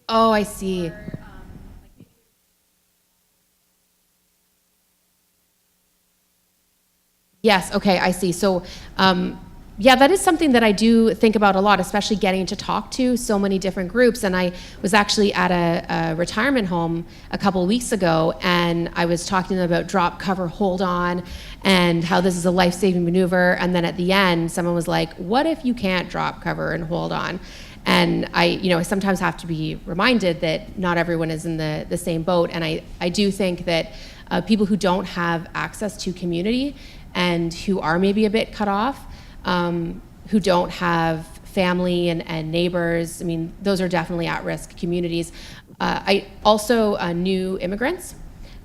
C: Oh, I see. Yes, okay, I see. So, yeah, that is something that I do think about a lot, especially getting to talk to so many different groups. And I was actually at a retirement home a couple of weeks ago, and I was talking to them about drop, cover, hold on, and how this is a life-saving maneuver. And then at the end, someone was like, what if you can't drop, cover, and hold on? And I sometimes have to be reminded that not everyone is in the same boat. And I do think that people who don't have access to community and who are maybe a bit cut off, who don't have family and neighbors, I mean, those are definitely at-risk communities. I also new immigrants.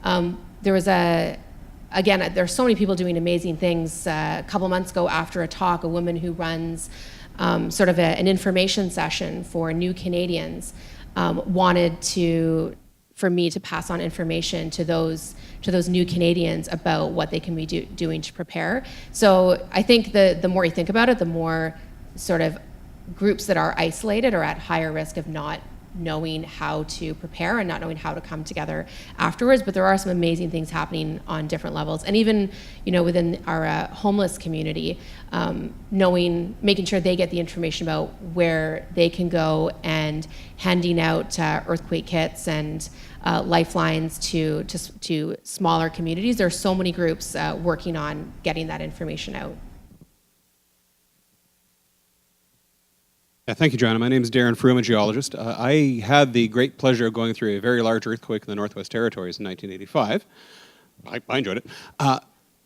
C: There was again, there's so many people doing amazing things. A couple months ago, after a talk, a woman who runs sort of an information session for new Canadians wanted for me to pass on information to those new Canadians about what they can be doing to prepare. So I think the more you think about it, the more sort of groups that are isolated are at higher risk of not knowing how to prepare and not knowing how to come together afterwards. But there are some amazing things happening on different levels. And even, within our homeless community, making sure they get the information about where they can go, and handing out earthquake kits and lifelines to smaller communities. There are so many groups working on getting that information out.
I: Yeah, thank you, Johanna. My name is Darren Frew. I'm a geologist. I had the great pleasure of going through a very large earthquake in the Northwest Territories in 1985. I enjoyed it.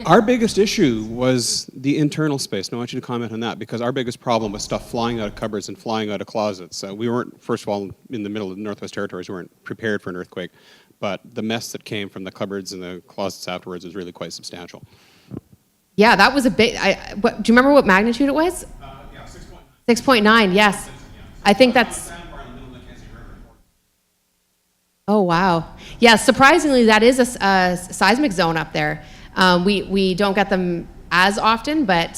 I: Our biggest issue was the internal space, and I want you to comment on that, because our biggest problem was stuff flying out of cupboards and flying out of closets. We weren't, first of all, in the middle of the Northwest Territories, we weren't prepared for an earthquake, but the mess that came from the cupboards and the closets afterwards was really quite substantial.
C: Yeah, that was a big. Do you remember what magnitude it was?
I: Yeah, 6.9.
C: 6.9. Yes, I think that's. Oh wow! Yeah, surprisingly, that is a seismic zone up there. We don't get them as often, but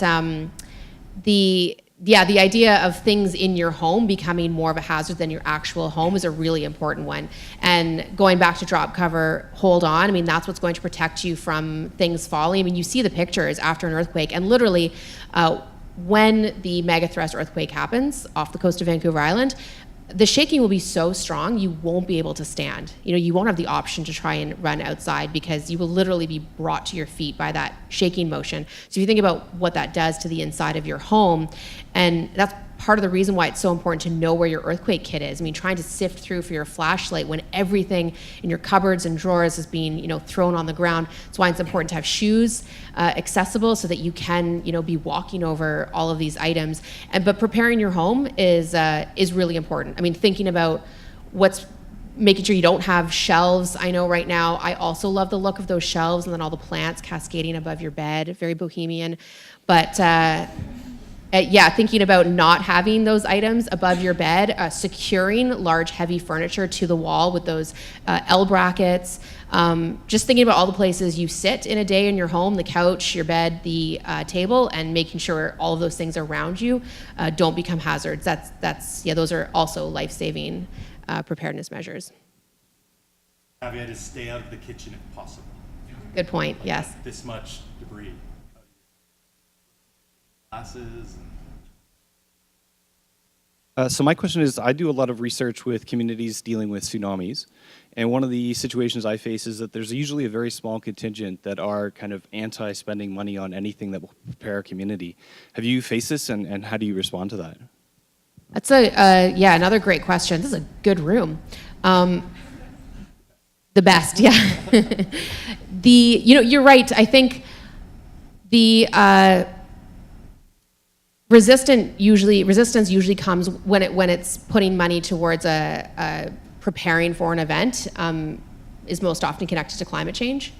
C: the idea of things in your home becoming more of a hazard than your actual home is a really important one. And going back to drop cover, hold on. I mean, that's what's going to protect you from things falling. I mean, you see the pictures after an earthquake, and literally, when the megathrust earthquake happens off the coast of Vancouver Island, the shaking will be so strong you won't be able to stand. You won't have the option to try and run outside because you will literally be brought to your feet by that shaking motion. So if you think about what that does to the inside of your home, and that's part of the reason why it's so important to know where your earthquake kit is. I mean, trying to sift through for your flashlight when everything in your cupboards and drawers is being, thrown on the ground. That's why it's important to have shoes accessible so that you can, be walking over all of these items. But preparing your home is really important. I mean, thinking about making sure you don't have shelves. I know right now, I also love the look of those shelves and then all the plants cascading above your bed, very bohemian. But thinking about not having those items above your bed, securing large, heavy furniture to the wall with those L brackets, just thinking about all the places you sit in a day in your home, the couch, your bed, the table, and making sure all of those things around you don't become hazards. Those are also life-saving preparedness measures.
B: Have you had to stay out of the kitchen if possible?
C: Good point, yes.
B: This much debris. Glasses.
J: So my question is, I do a lot of research with communities dealing with tsunamis, and one of the situations I face is that there's usually a very small contingent that are kind of anti-spending money on anything that will prepare a community. Have you faced this, and how do you respond to that?
C: That's another great question. This is a good room. The best, yeah. You're right. I think the resistance usually comes when it's putting money towards preparing for an event, is most often connected to climate change.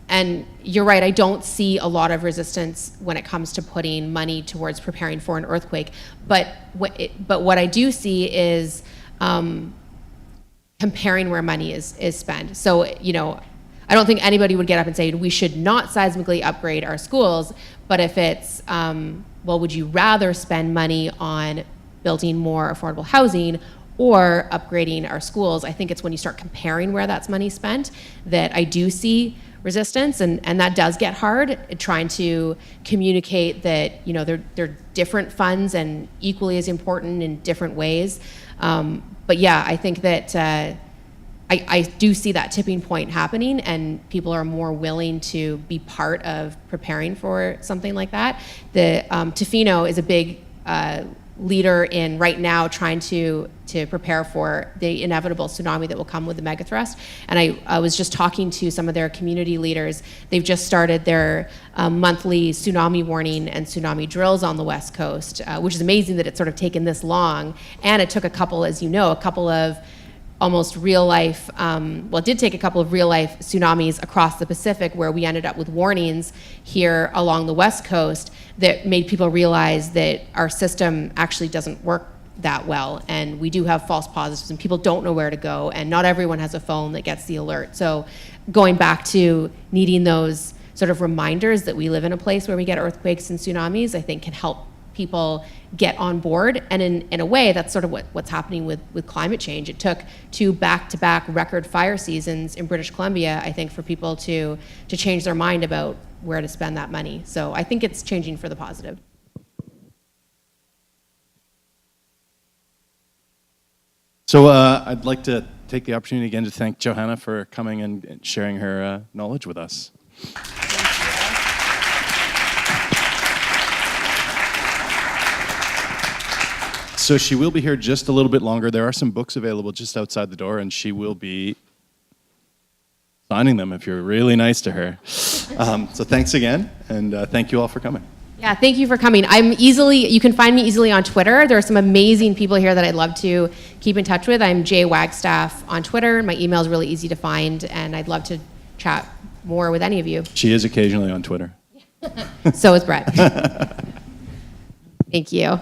C: And you're right, I don't see a lot of resistance when it comes to putting money towards preparing for an earthquake. But what I do see is comparing where money is spent. So, I don't think anybody would get up and say we should not seismically upgrade our schools, but if it's, would you rather spend money on building more affordable housing or upgrading our schools? I think it's when you start comparing where that's money spent that I do see resistance, and that does get hard, trying to communicate that they're different funds and equally as important in different ways. But yeah, I think that I do see that tipping point happening, and people are more willing to be part of preparing for something like that. The Tofino is a big leader in right now trying to prepare for the inevitable tsunami that will come with the megathrust. And I was just talking to some of their community leaders. They've just started their monthly tsunami warning and tsunami drills on the West Coast, which is amazing that it's sort of taken this long. And it took a couple of almost real life, it did take a couple of real life tsunamis across the Pacific where we ended up with warnings here along the West Coast that made people realize that our system actually doesn't work that well, and we do have false positives and people don't know where to go, and not everyone has a phone that gets the alert. So going back to needing those sort of reminders that we live in a place where we get earthquakes and tsunamis, I think can help people get on board. And in a way, that's sort of what's happening with climate change. It took 2 back-to-back record fire seasons in British Columbia, I think, for people to change their mind about where to spend that money. So I think it's changing for the positive.
B: So I'd like to take the opportunity again to thank Johanna for coming and sharing her knowledge with us. So she will be here just a little bit longer. There are some books available just outside the door, and she will be signing them if you're really nice to her. So thanks again, and thank you all for coming.
C: Yeah, thank you for coming. You can find me easily on Twitter. There are some amazing people here that I'd love to keep in touch with. I'm J Wagstaffe on Twitter. My email is really easy to find, and I'd love to chat more with any of you.
B: She is occasionally on Twitter.
C: So is Brett. Thank you.